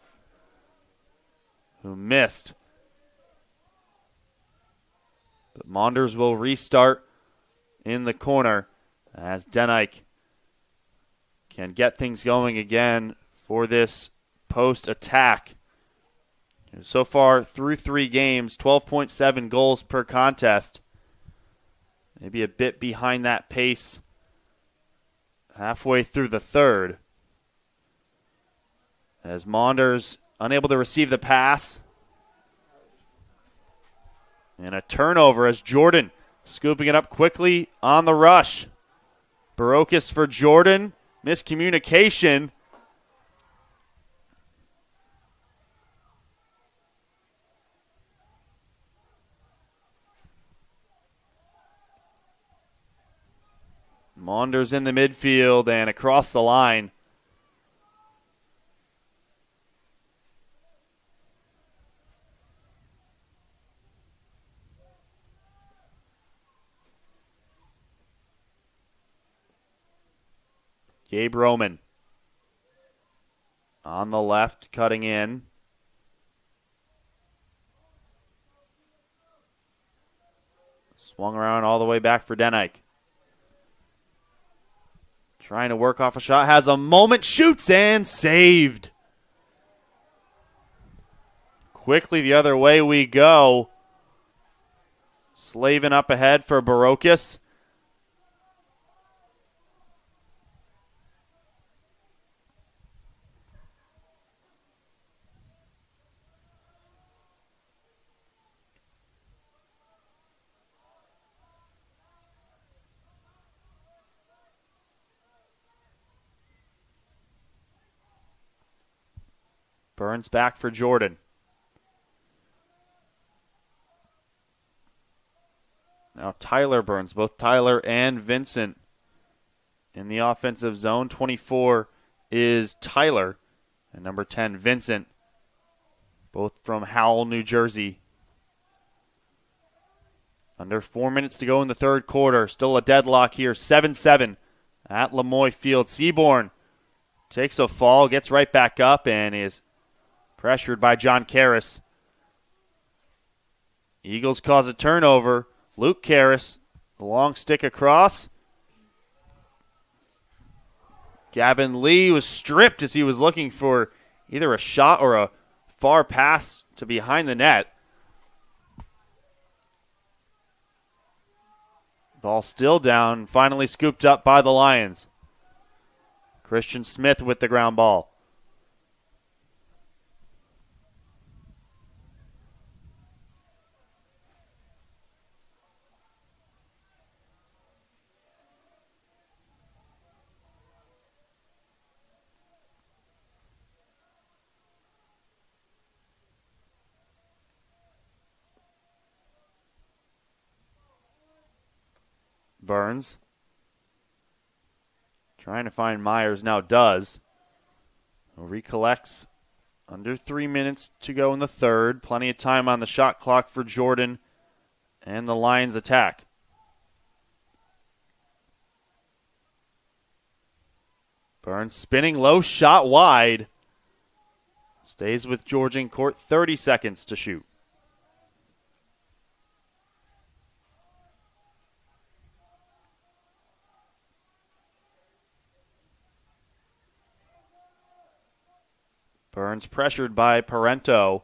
who missed. But Maunders will restart in the corner as Denike can get things going again for this post attack. So far, through 3 games, 12.7 goals per contest. Maybe a bit behind that pace halfway through the third. As Maunders unable to receive the pass. And a turnover as Jordan scooping it up quickly on the rush. Barocas for Jordan. Miscommunication. Maunders in the midfield and across the line. Gabe Roman on the left, cutting in. Swung around all the way back for Denike. Trying to work off a shot, has a moment, shoots and saved. Quickly the other way we go. Slavin up ahead for Barocas. Burns back for Jordan. Now Tyler Burns, both Tyler and Vincent in the offensive zone. 24 is Tyler, and number 10, Vincent, both from Howell, New Jersey. Under 4 minutes to go in the third quarter. Still a deadlock here, 7-7 at Lemoy Field. Seaborn takes a fall, gets right back up, and is pressured by John Karras. Eagles cause a turnover. Luke Karras, the long stick across. Gavin Lee was stripped as he was looking for either a shot or a far pass to behind the net. Ball still down, finally scooped up by the Lions. Christian Smith with the ground ball. Burns trying to find Myers, now does. Recollects. Under 3 minutes to go in the third. Plenty of time on the shot clock for Jordan and the Lions attack. Burns spinning low, shot wide. Stays with Georgian court, 30 seconds to shoot. Burns pressured by Parento.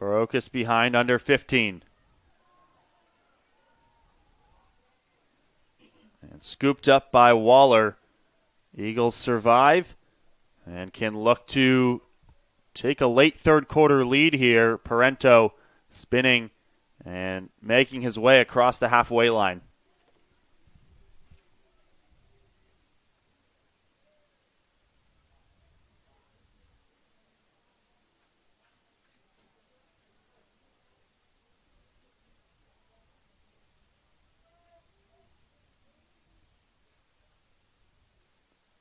Barocas behind, under 15. And scooped up by Waller. Eagles survive and can look to take a late third quarter lead here. Parento spinning and making his way across the halfway line.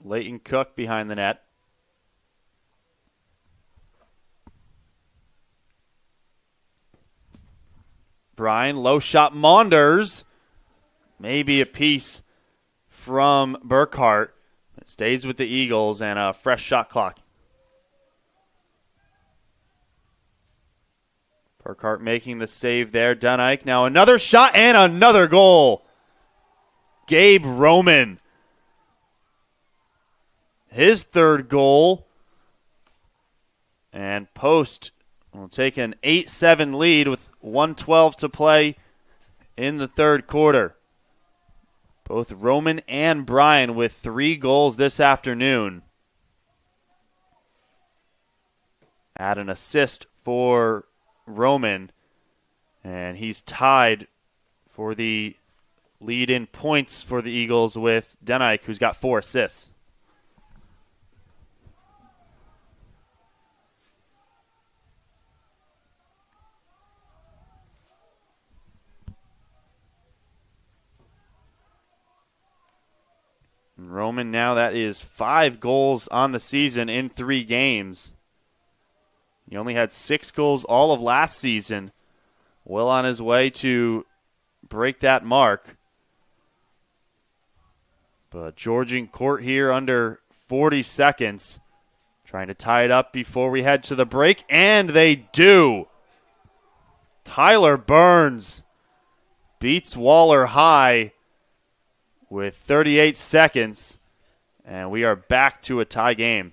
Leighton Cook behind the net. Bryan, low shot, Maunders. Maybe a piece from Burkhart. It stays with the Eagles and a fresh shot clock. Burkhart making the save there. Denike now another shot and another goal. Gabe Roman. His third goal, and Post will take an 8-7 lead with 1:12 to play in the third quarter. Both Roman and Bryan with 3 goals this afternoon. Add an assist for Roman, and he's tied for the lead in points for the Eagles with Denike, who's got 4 assists. Roman now, that is 5 goals on the season in 3 games. He only had 6 goals all of last season. Well on his way to break that mark. But Georgian court here under 40 seconds. Trying to tie it up before we head to the break, and they do. Tyler Burns beats Waller High with 38 seconds, and we are back to a tie game.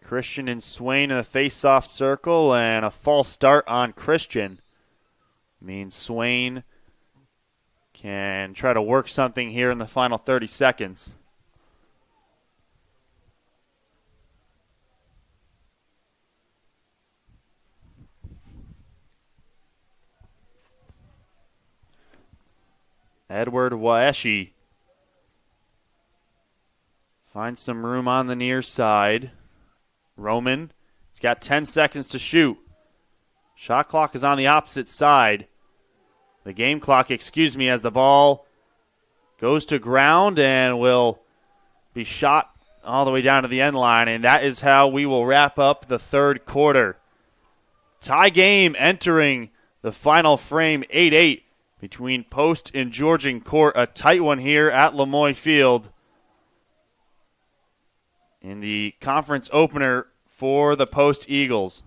Christian and Swain in the face-off circle, and a false start on Christian means Swain can try to work something here in the final 30 seconds. Edward Waeshi finds some room on the near side. Roman, he's got 10 seconds to shoot. Shot clock is on the opposite side. The game clock, as the ball goes to ground and will be shot all the way down to the end line. And that is how we will wrap up the third quarter. Tie game entering the final frame, 8-8 between Post and Georgian court. A tight one here at Lemoy Field in the conference opener for the Post Eagles.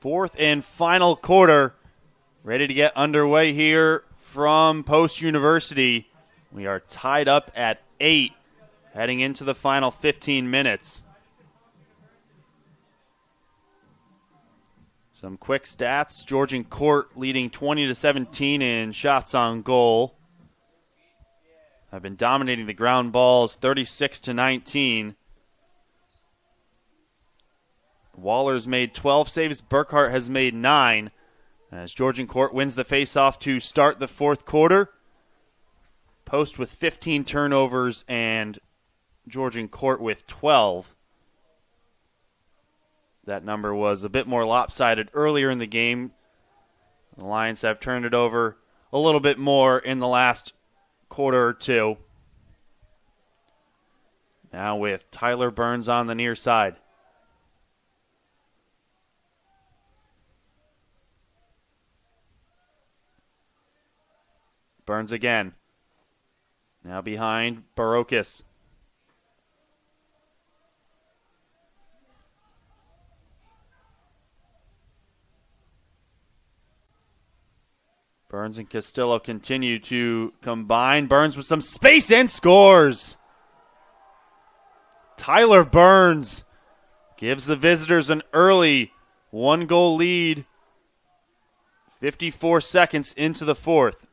Fourth and final quarter, ready to get underway here from Post University. We are tied up at 8, heading into the final 15 minutes. Some quick stats. Georgian court leading 20-17 in shots on goal. Have been dominating the ground balls 36-19. Waller's made 12 saves. Burkhart has made 9. As Georgian court wins the faceoff to start the fourth quarter. Post with 15 turnovers and Georgian court with 12. That number was a bit more lopsided earlier in the game. The Lions have turned it over a little bit more in the last quarter or two. Now with Tyler Burns on the near side. Burns again. Now behind Barocas. Burns and Castillo continue to combine. Burns with some space and scores. Tyler Burns gives the visitors an early 1-goal lead. 54 seconds into the fourth.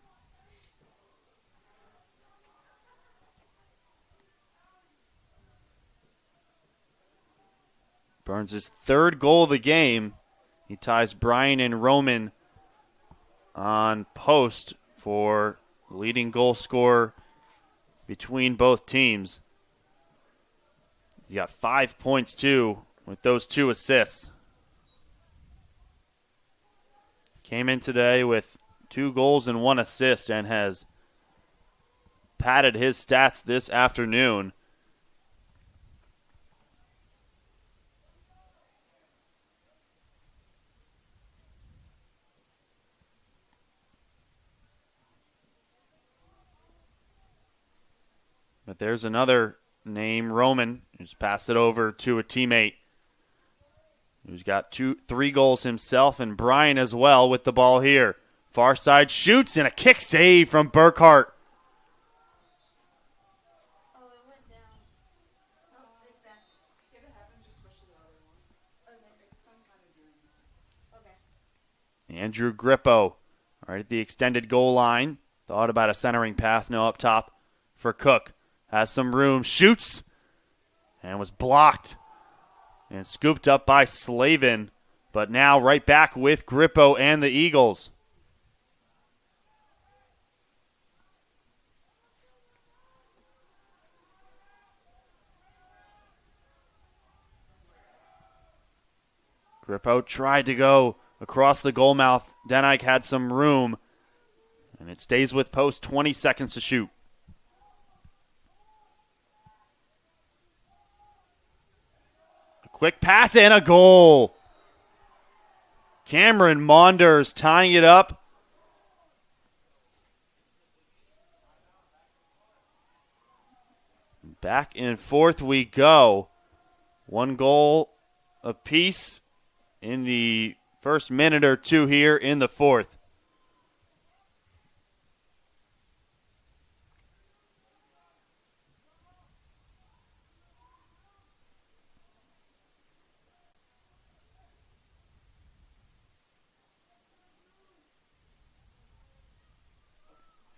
Burns' third goal of the game. He ties Brian and Roman on post for leading goal scorer between both teams. He got 5 points, too, with those 2 assists. Came in today with 2 goals and 1 assist and has padded his stats this afternoon. But there's another name, Roman, who's passed it over to a teammate who's got 3 goals himself, and Brian as well with the ball here. Far side shoots, and a kick save from Burkhart. Oh, it went down. Oh, it's back. If it happens, just switch to the other one. Okay. It's fun kind of doing it. Okay. Andrew Grippo, right at the extended goal line. Thought about a centering pass, no up top for Cook. Has some room, shoots, and was blocked. And scooped up by Slavin, but now right back with Grippo and the Eagles. Grippo tried to go across the goal mouth. Denike had some room, and it stays with post, 20 seconds to shoot. Quick pass and a goal. Cameron Monders tying it up. Back and forth we go. 1 goal apiece in the first minute or 2 here in the fourth.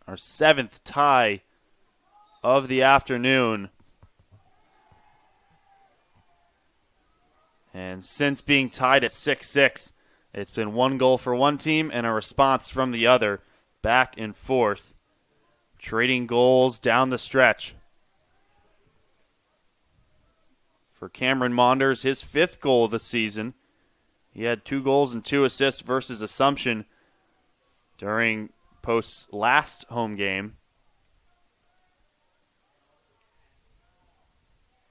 Our 7th tie of the afternoon. And since being tied at 6-6, it's been 1 goal for one team and a response from the other, back and forth, trading goals down the stretch. For Cameron Monders, his 5th goal of the season. He had 2 goals and 2 assists versus Assumption during Post's last home game.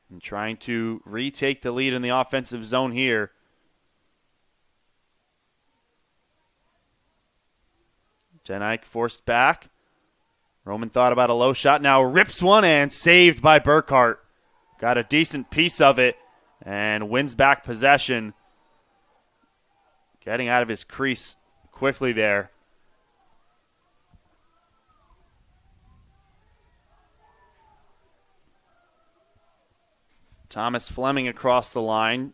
And trying to retake the lead in the offensive zone here. Denike forced back. Roman thought about a low shot. Now rips one and saved by Burkhart. Got a decent piece of it and wins back possession. Getting out of his crease quickly there. Thomas Fleming across the line.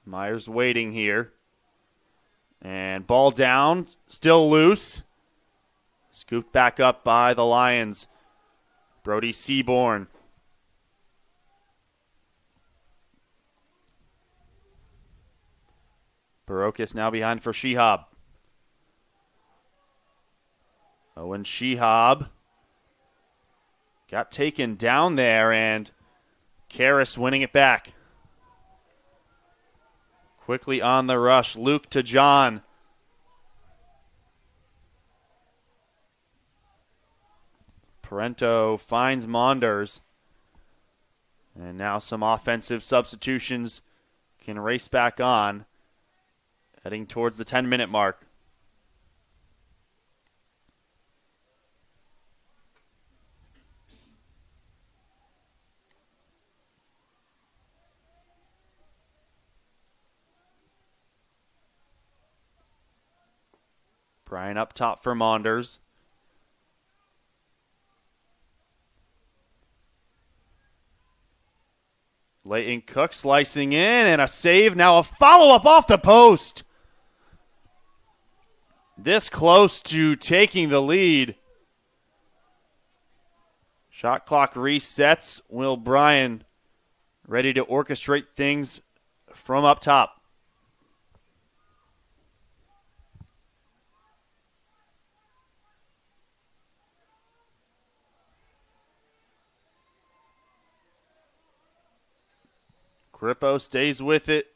Myers waiting here. And ball down, still loose. Scooped back up by the Lions. Brody Seaborn. Barocas now behind for Shehab. Owen Shehab got taken down there, and Karras winning it back. Quickly on the rush, Luke to John. Parento finds Monders. And now some offensive substitutions can race back on, heading towards the 10-minute mark. Brian up top for Monders. Leighton Cook slicing in, and a save. Now a follow-up off the post. This close to taking the lead. Shot clock resets. Will Bryan ready to orchestrate things from up top. Grippo stays with it.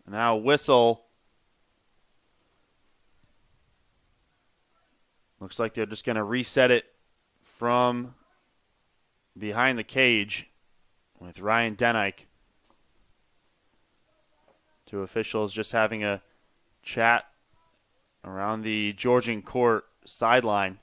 Now whistle. Looks like they're just going to reset it from behind the cage with Ryan Denike. Two officials just having a chat around the Georgian court sideline.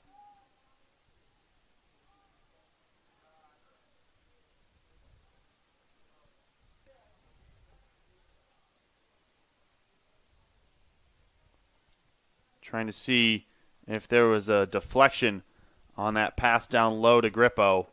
Trying to see if there was a deflection on that pass down low to Grippo.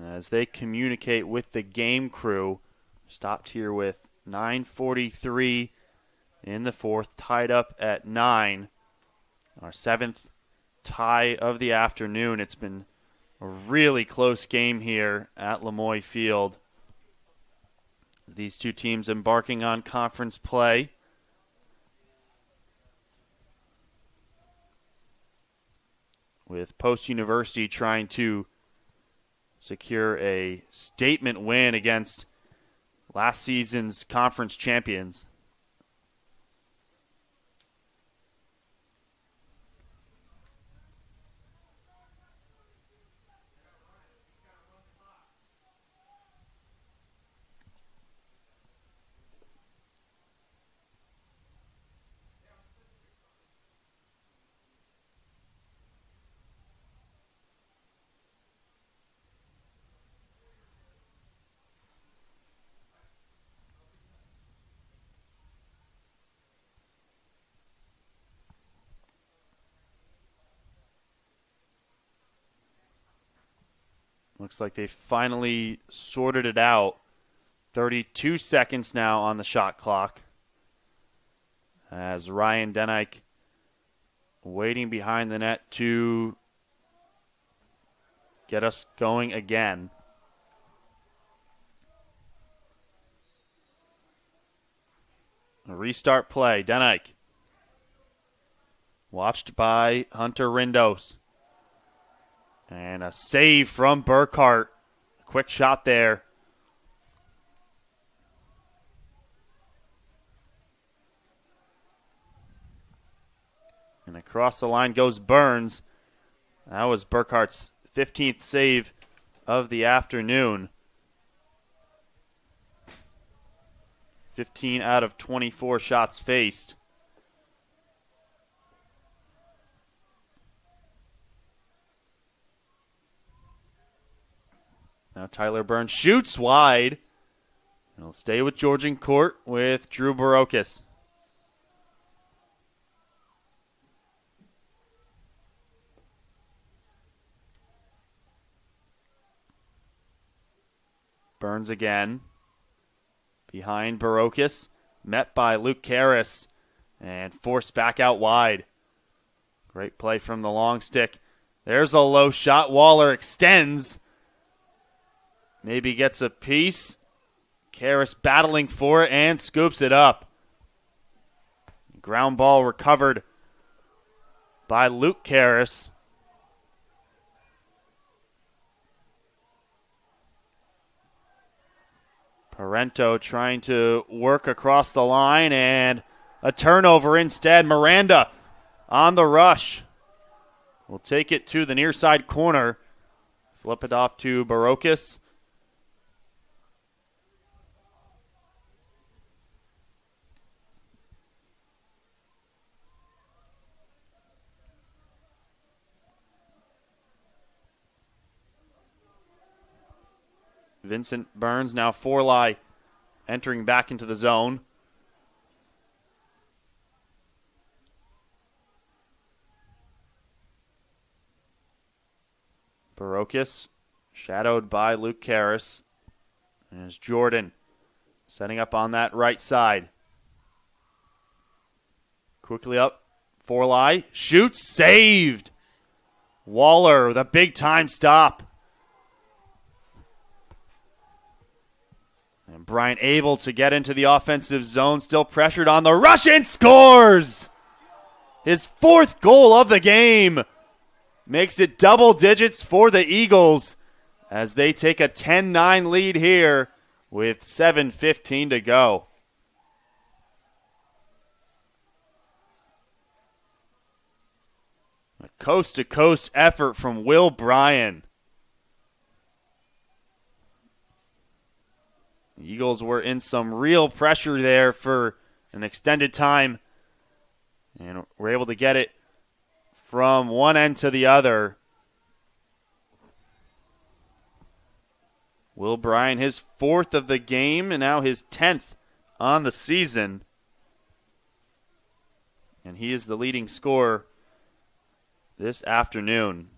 As they communicate with the game crew, stopped here with 9:43 in the fourth, tied up at 9. Our seventh tie of the afternoon. It's been a really close game here at Lemoy Field. These two teams embarking on conference play. With Post University trying to secure a statement win against last season's conference champions. Looks like they finally sorted it out. 32 seconds now on the shot clock. As Ryan Denike waiting behind the net to get us going again. A restart play. Denike. Watched by Hunter Rindos. And a save from Burkhart. A quick shot there. And across the line goes Burns. That was Burkhart's 15th save of the afternoon. 15 out of 24 shots faced. Now Tyler Burns shoots wide. He'll stay with Georgian court with Drew Barocas. Burns again. Behind Barocas. Met by Luke Karras. And forced back out wide. Great play from the long stick. There's a low shot. Waller extends. Maybe gets a piece. Karras battling for it and scoops it up. Ground ball recovered by Luke Karras. Parento trying to work across the line and a turnover instead. Miranda on the rush. Will take it to the near side corner. Flip it off to Barocas. Vincent Burns now Forley entering back into the zone. Barocas, shadowed by Luke Karras. And there's Jordan setting up on that right side. Quickly up, Forley, shoots, saved. Waller with a big-time stop. And Bryant able to get into the offensive zone, still pressured on the rush and scores! His 4th goal of the game makes it double digits for the Eagles as they take a 10-9 lead here with 7:15 to go. A coast-to-coast effort from Will Bryan. The Eagles were in some real pressure there for an extended time and were able to get it from one end to the other. Will Bryan, his 4th of the game and now his 10th on the season. And he is the leading scorer this afternoon.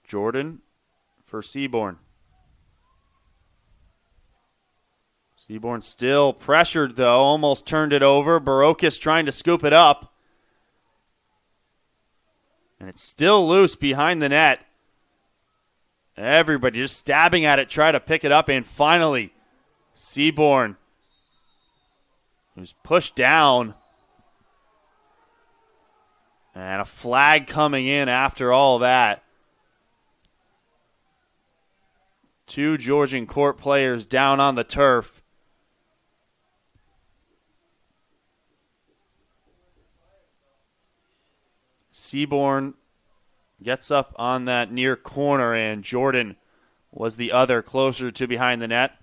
Jordan for Seaborn. Seaborn still pressured, though. Almost turned it over. Barocas trying to scoop it up. And it's still loose behind the net. Everybody just stabbing at it, trying to pick it up. And finally, Seaborn, who's pushed down. And a flag coming in after all that. 2 Georgian court players down on the turf. Seaborn gets up on that near corner, and Jordan was the other closer to behind the net.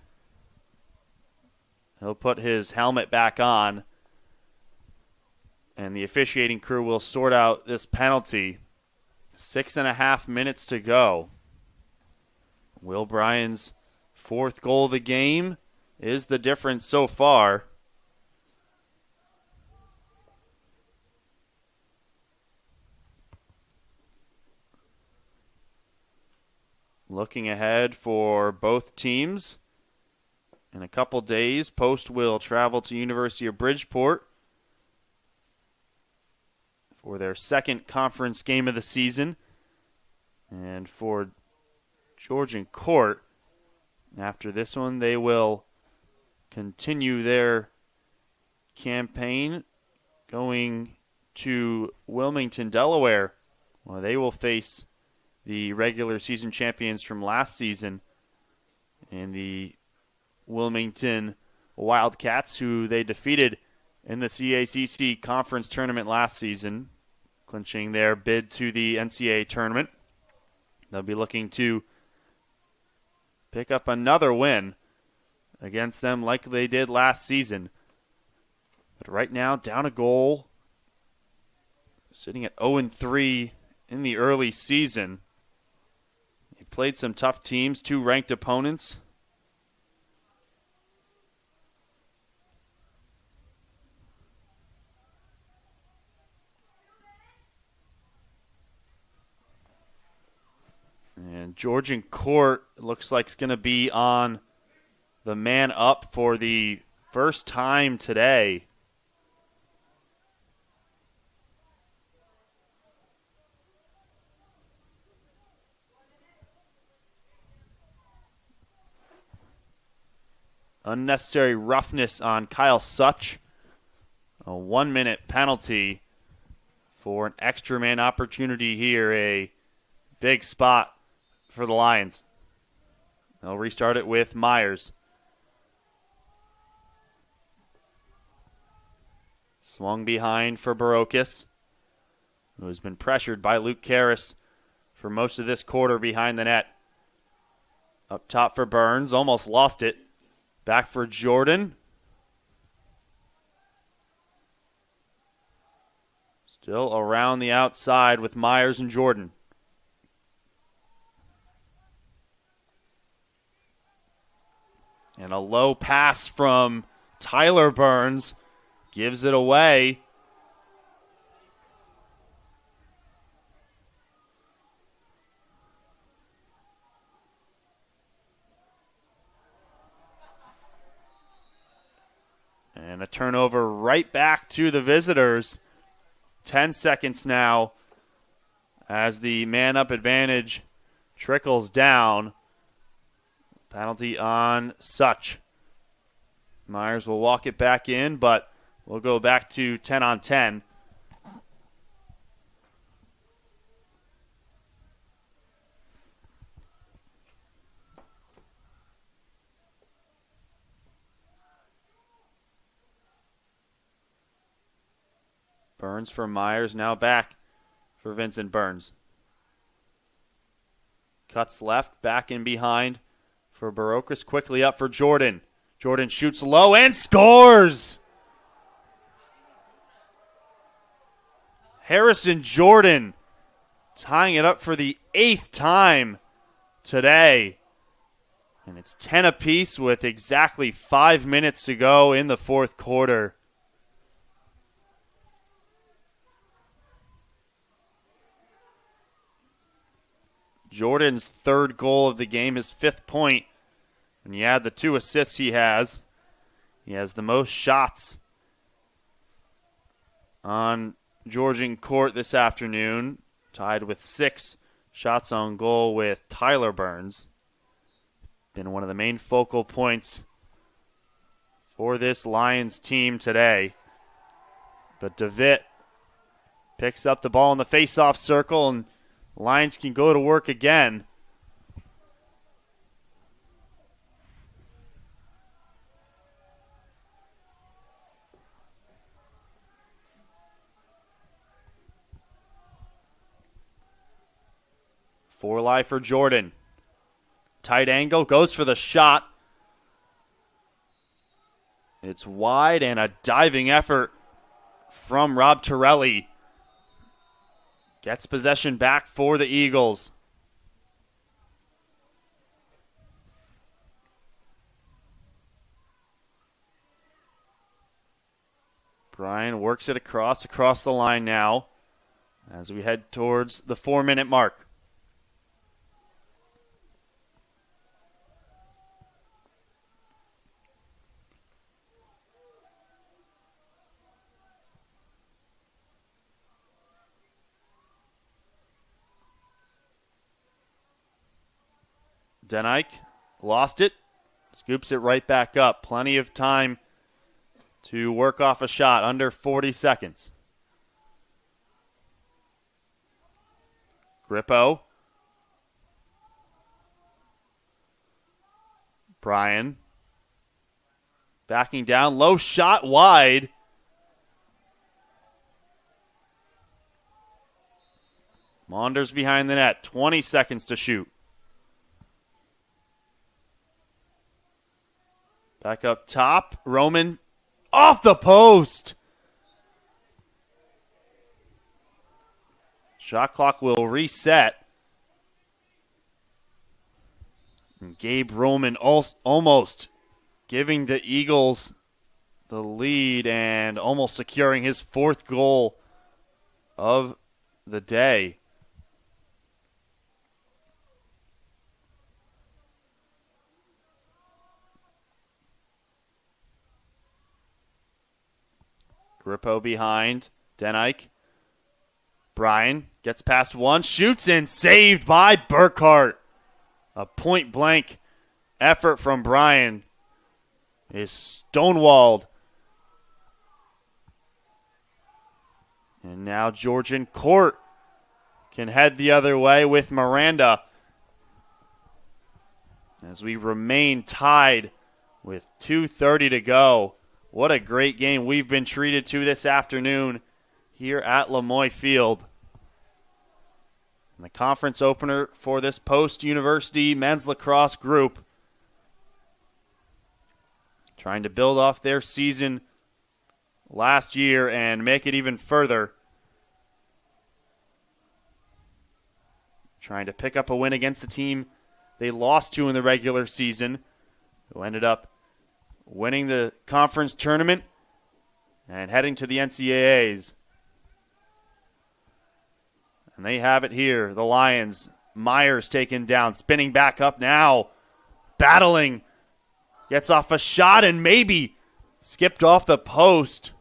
He'll put his helmet back on, and the officiating crew will sort out this penalty. 6.5 minutes to go. Will Bryan's 4th goal of the game is the difference so far. Looking ahead for both teams, in a couple days, Post will travel to University of Bridgeport for their 2nd conference game of the season. And for Georgian Court, after this one, they will continue their campaign going to Wilmington, Delaware, where they will face the regular season champions from last season and the Wilmington Wildcats, who they defeated in the CACC conference tournament last season, clinching their bid to the NCAA tournament. They'll be looking to pick up another win against them like they did last season. But right now, down a goal, sitting at 0-3 in the early season. They've played some tough teams, 2 ranked opponents. And Georgian Court looks like it's going to be on the man up for the first time today. Unnecessary roughness on Kyle Such. A 1-minute penalty for an extra man opportunity here. A big spot for the Lions. They'll restart it with Myers. Swung behind for Barocas, who has been pressured by Luke Karras for most of this quarter behind the net. Up top for Burns, almost lost it. Back for Jordan. Still around the outside with Myers and Jordan. And a low pass from Tyler Burns gives it away. And a turnover right back to the visitors. 10 seconds now as the man-up advantage trickles down. Penalty on Such. Myers will walk it back in, but we'll go back to 10 on 10. Burns for Myers, now back for Vincent Burns. Cuts left, back in behind for Barocas, quickly up for Jordan. Jordan shoots low and scores! Harrison Jordan tying it up for the 8th time today. And it's 10 apiece with exactly 5 minutes to go in the fourth quarter. Jordan's 3rd goal of the game, his 5th point. When you add the 2 assists he has the most shots on Georgian court this afternoon, tied with 6 shots on goal with Tyler Burns. Been one of the main focal points for this Lions team today. But DeVitt picks up the ball in the face-off circle, and Lions can go to work again. Four-lie for Jordan. Tight angle, goes for the shot. It's wide, and a diving effort from Rob Torelli. Gets possession back for the Eagles. Brian works it across the line now as we head towards the 4-minute mark. Denike lost it, scoops it right back up. Plenty of time to work off a shot, under 40 seconds. Grippo. Brian. Backing down, low shot, wide. Maunders behind the net, 20 seconds to shoot. Back up top, Roman off the post. Shot clock will reset. And Gabe Roman almost giving the Eagles the lead and almost securing his 4th goal of the day. Grippo behind. Denike. Brian gets past one, shoots and saved by Burkhart. A point-blank effort from Brian is stonewalled. And now Georgian court can head the other way with Miranda as we remain tied with 2:30 to go. What a great game we've been treated to this afternoon here at Lemoy Field. And the conference opener for this post-university men's lacrosse group trying to build off their season last year and make it even further. Trying to pick up a win against the team they lost to in the regular season, who ended up winning the conference tournament and heading to the NCAAs. And they have it here, the Lions. Myers taken down, spinning back up now, battling, gets off a shot and maybe skipped off the post.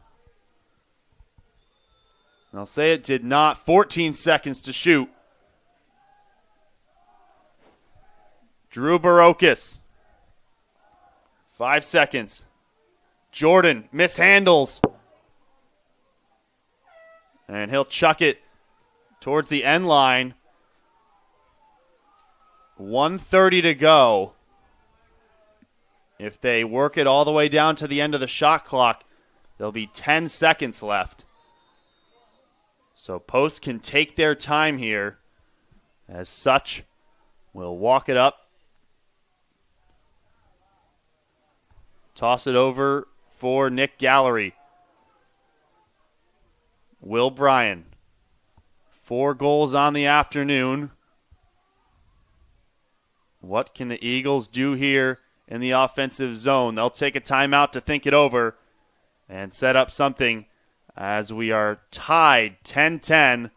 I'll say it did not. 14 seconds to shoot. Drew Barocas. 5 seconds. Jordan mishandles. And he'll chuck it towards the end line. 1:30 to go. If they work it all the way down to the end of the shot clock, there'll be 10 seconds left. So Post can take their time here. As such, we'll walk it up. Toss it over for Nick Gallery. Will Bryan. 4 goals on the afternoon. What can the Eagles do here in the offensive zone? They'll take a timeout to think it over and set up something as we are tied 10-10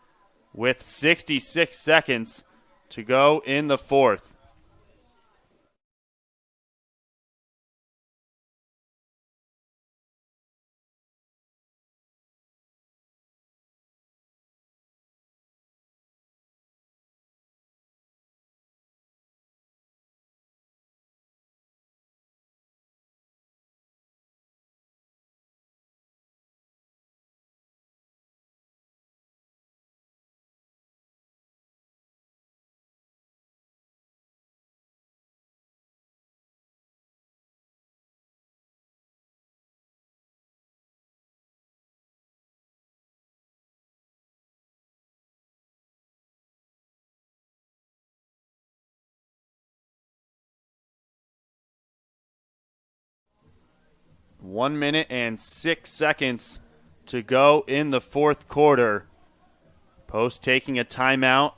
with 66 seconds to go in the fourth. One minute and 6 seconds to go in the fourth quarter. Post taking a timeout.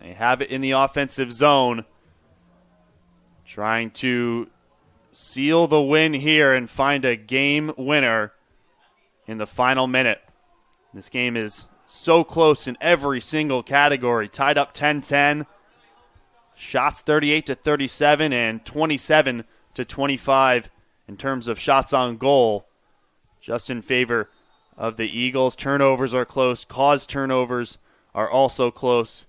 They have it in the offensive zone. Trying to seal the win here and find a game winner in the final minute. This game is so close in every single category. Tied up 10-10. Shots 38-37 and 27-25 in terms of shots on goal. Just in favor of the Eagles. Turnovers are close. Caused turnovers are also close.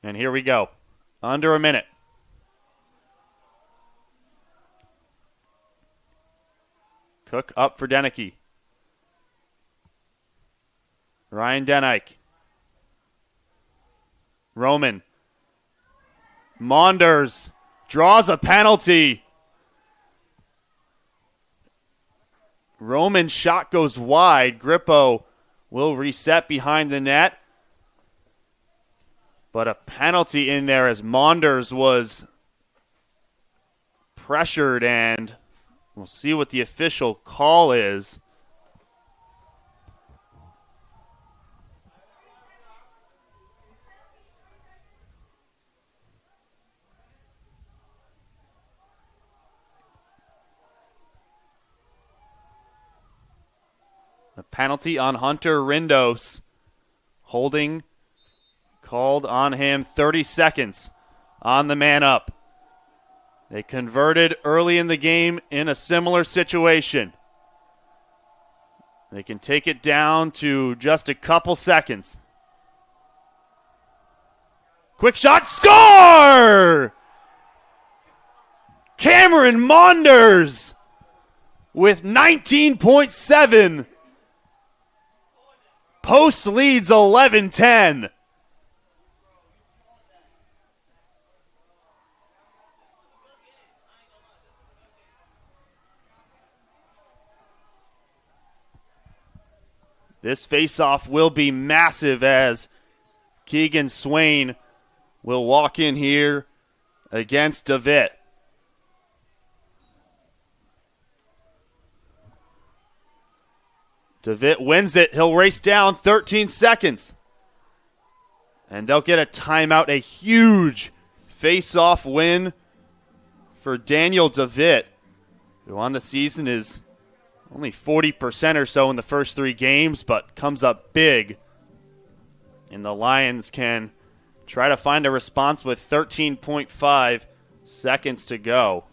And here we go. Under a minute. Cook up for Deneke. Ryan Denike. Roman. Maunders draws a penalty. Roman's shot goes wide. Grippo will reset behind the net. But a penalty in there as Maunders was pressured, and we'll see what the official call is. A penalty on Hunter Rindos. Holding called on him. 30 seconds on the man up. They converted early in the game in a similar situation. They can take it down to just a couple seconds. Quick shot, score! Cameron Maunders with 19.7. Post leads 11-10. This faceoff will be massive as Keegan Swain will walk in here against DeVitt. DeVitt wins it. He'll race down 13 seconds. And they'll get a timeout, a huge face-off win for Daniel DeVitt, who on the season is only 40% or so in the first 3 games, but comes up big. And the Lions can try to find a response with 13.5 seconds to go.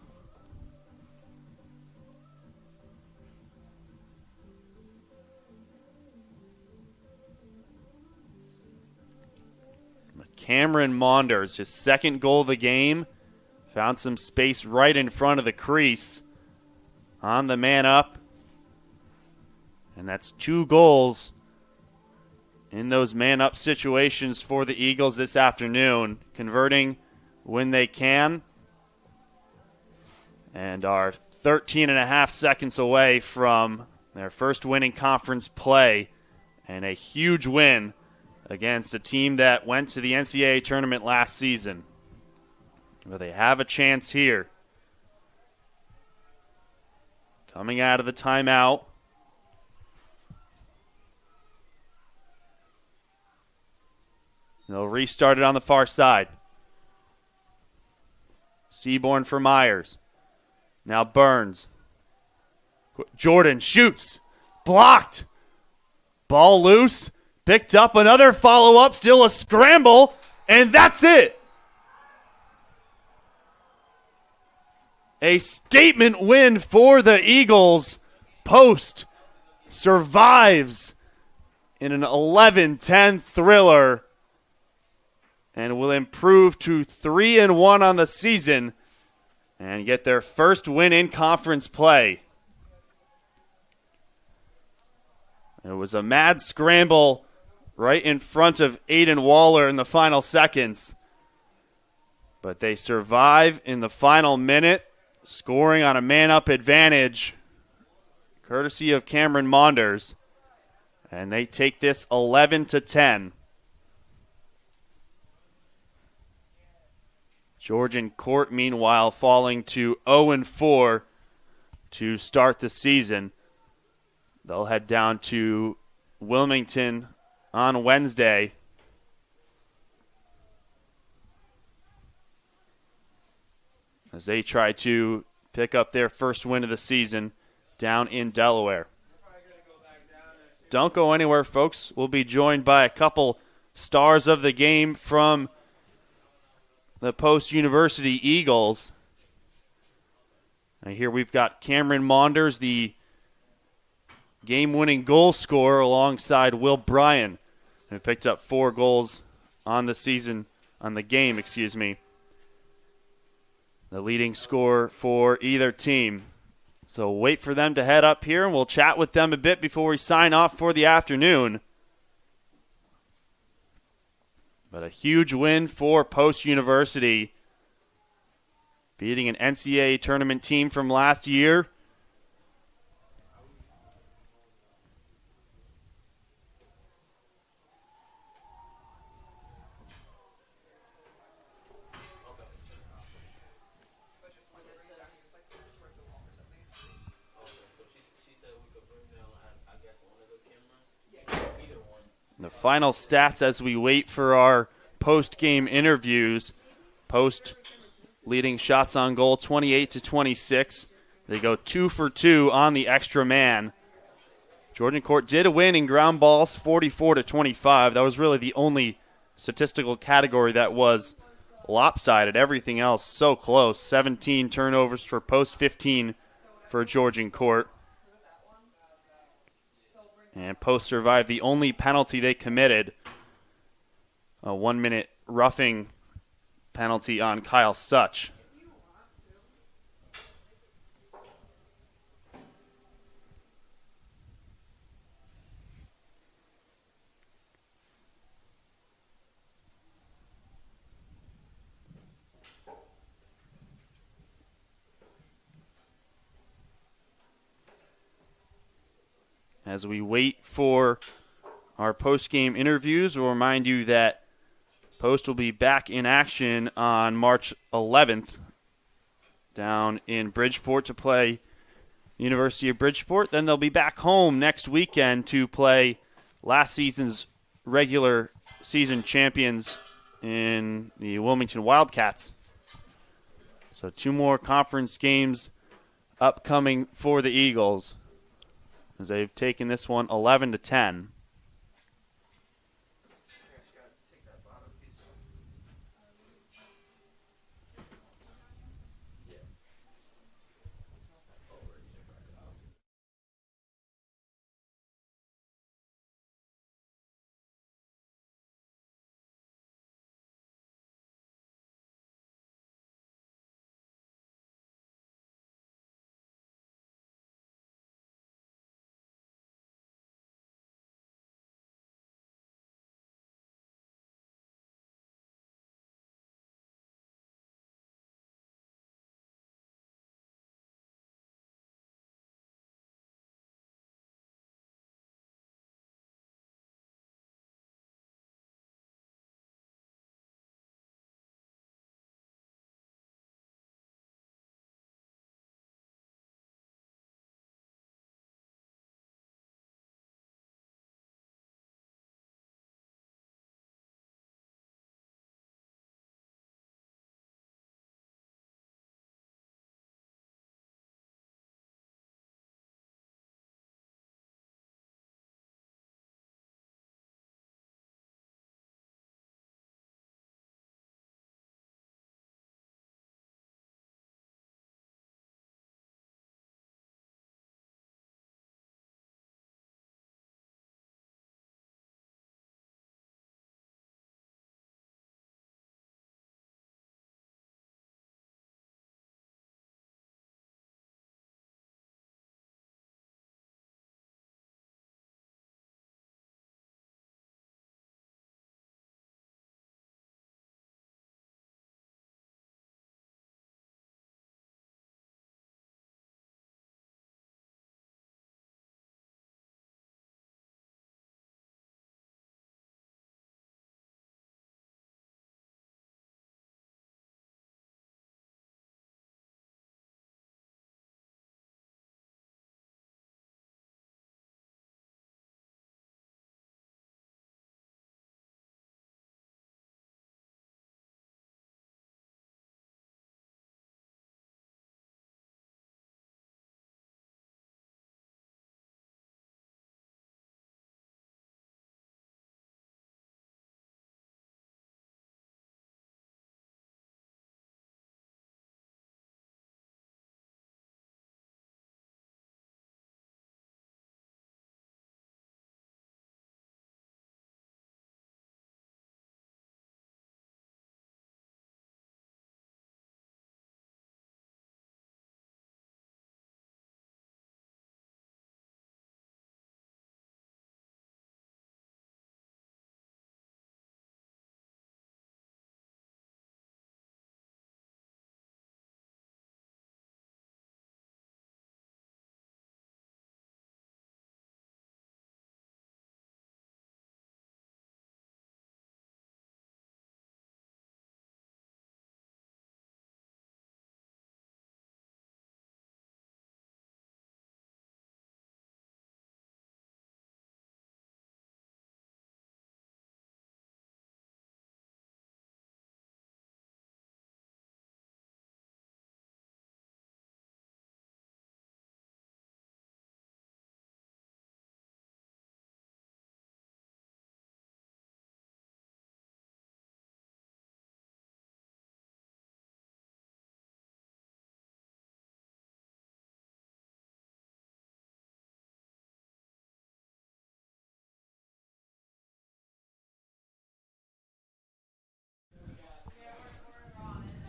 Cameron Maunders, his second goal of the game, found some space right in front of the crease on the man up. And that's 2 goals in those man-up situations for the Eagles this afternoon, converting when they can, and are 13 and a half seconds away from their first win in conference play, and a huge win against a team that went to the NCAA tournament last season. But they have a chance here. Coming out of the timeout, they'll restart it on the far side. Seaborn for Myers. Now Burns. Jordan shoots. Blocked. Ball loose. Picked up, another follow-up, still a scramble, and that's it. A statement win for the Eagles. Post survives in an 11-10 thriller and will improve to 3-1 on the season and get their first win in conference play. It was a mad scramble right in front of Aiden Waller in the final seconds. But they survive in the final minute, scoring on a man-up advantage, courtesy of Cameron Maunders. And they take this 11-10. Georgian Court, meanwhile, falling to 0-4 to start the season. They'll head down to Wilmington on Wednesday. As they try to pick up their first win of the season down in Delaware. Don't go anywhere, folks. We'll be joined by a couple stars of the game from the Post University Eagles. And here we've got Cameron Maunders, the game-winning goal scorer, alongside Will Bryan, who picked up 4 goals on the season, on the game, the leading scorer for either team. So wait for them to head up here, and we'll chat with them a bit before we sign off for the afternoon. But a huge win for Post University, beating an NCAA tournament team from last year. The final stats as we wait for our post-game interviews. Post leading shots on goal 28-26. They go 2 for 2 on the extra man. Georgian Court did win in ground balls 44-25. That was really the only statistical category that was lopsided. Everything else so close. 17 turnovers for Post, 15 for Georgian Court. And Post survived the only penalty they committed, a 1-minute roughing penalty on Kyle Such. As we wait for our post-game interviews, we'll remind you that Post will be back in action on March 11th down in Bridgeport to play University of Bridgeport. Then they'll be back home next weekend to play last season's regular season champions in the Wilmington Wildcats. So 2 more conference games upcoming for the Eagles as they've taken this one 11-10.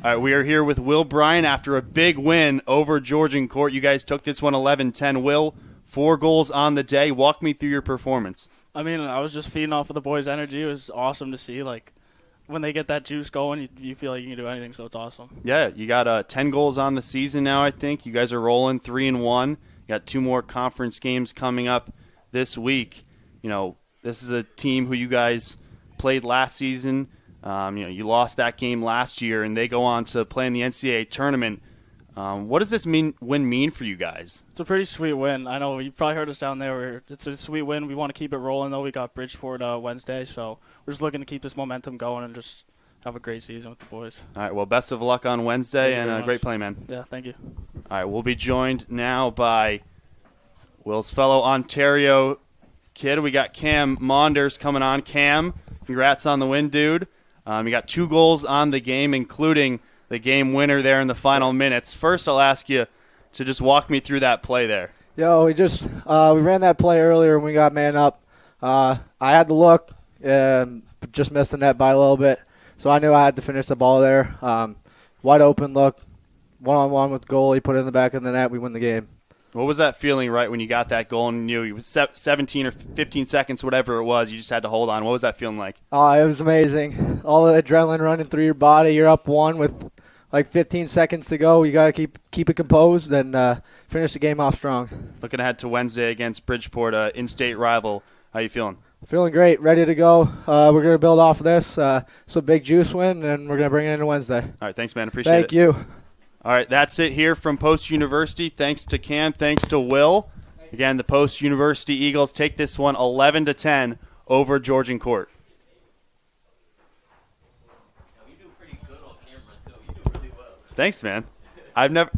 All right, we are here with Will Bryan after a big win over Georgian Court. You guys took this one 11-10. Will, 4 goals on the day. Walk me through your performance. I mean, I was just feeding off of the boys' energy. It was awesome to see. Like, when they get that juice going, you feel like you can do anything, so it's awesome. Yeah, you got 10 goals on the season now, I think. You guys are rolling 3-1. You got 2 more conference games coming up this week. You know, this is a team who you guys played last season. You lost that game last year, and they go on to play in the NCAA tournament. What does this win mean for you guys? It's a pretty sweet win. I know you probably heard us down there. It's a sweet win. We want to keep it rolling, though. We got Bridgeport Wednesday, so we're just looking to keep this momentum going and just have a great season with the boys. All right, well, best of luck on Wednesday, Thank you very and much. great play, man. Yeah, thank you. All right, we'll be joined now by Will's fellow Ontario kid. We got Cam Maunders coming on. Cam, congrats on the win, dude. You got 2 goals on the game, including the game winner there in the final minutes. First, I'll ask you to just walk me through that play there. Yo, we ran that play earlier and we got man up. I had the look and just missed the net by a little bit, so I knew I had to finish the ball there. Wide open look, one-on-one with goalie, put it in the back of the net, we win the game. What was that feeling right when you got that goal and you knew 17 or 15 seconds, whatever it was, you just had to hold on? What was that feeling like? Oh, it was amazing. All the adrenaline running through your body. You're up 1 with like 15 seconds to go. You got to keep it composed and finish the game off strong. Looking ahead to Wednesday against Bridgeport, in-state rival. How you feeling? Feeling great, ready to go. We're going to build off of this. It's a big juice win, and we're going to bring it into Wednesday. All right, thanks, man. Appreciate it. Thank you. All right, that's it here from Post University. Thanks to Cam. Thanks to Will. Again, the Post University Eagles take this one 11-10 over Georgian Court. You do pretty good on camera, too. You do really well. Thanks, man. I've never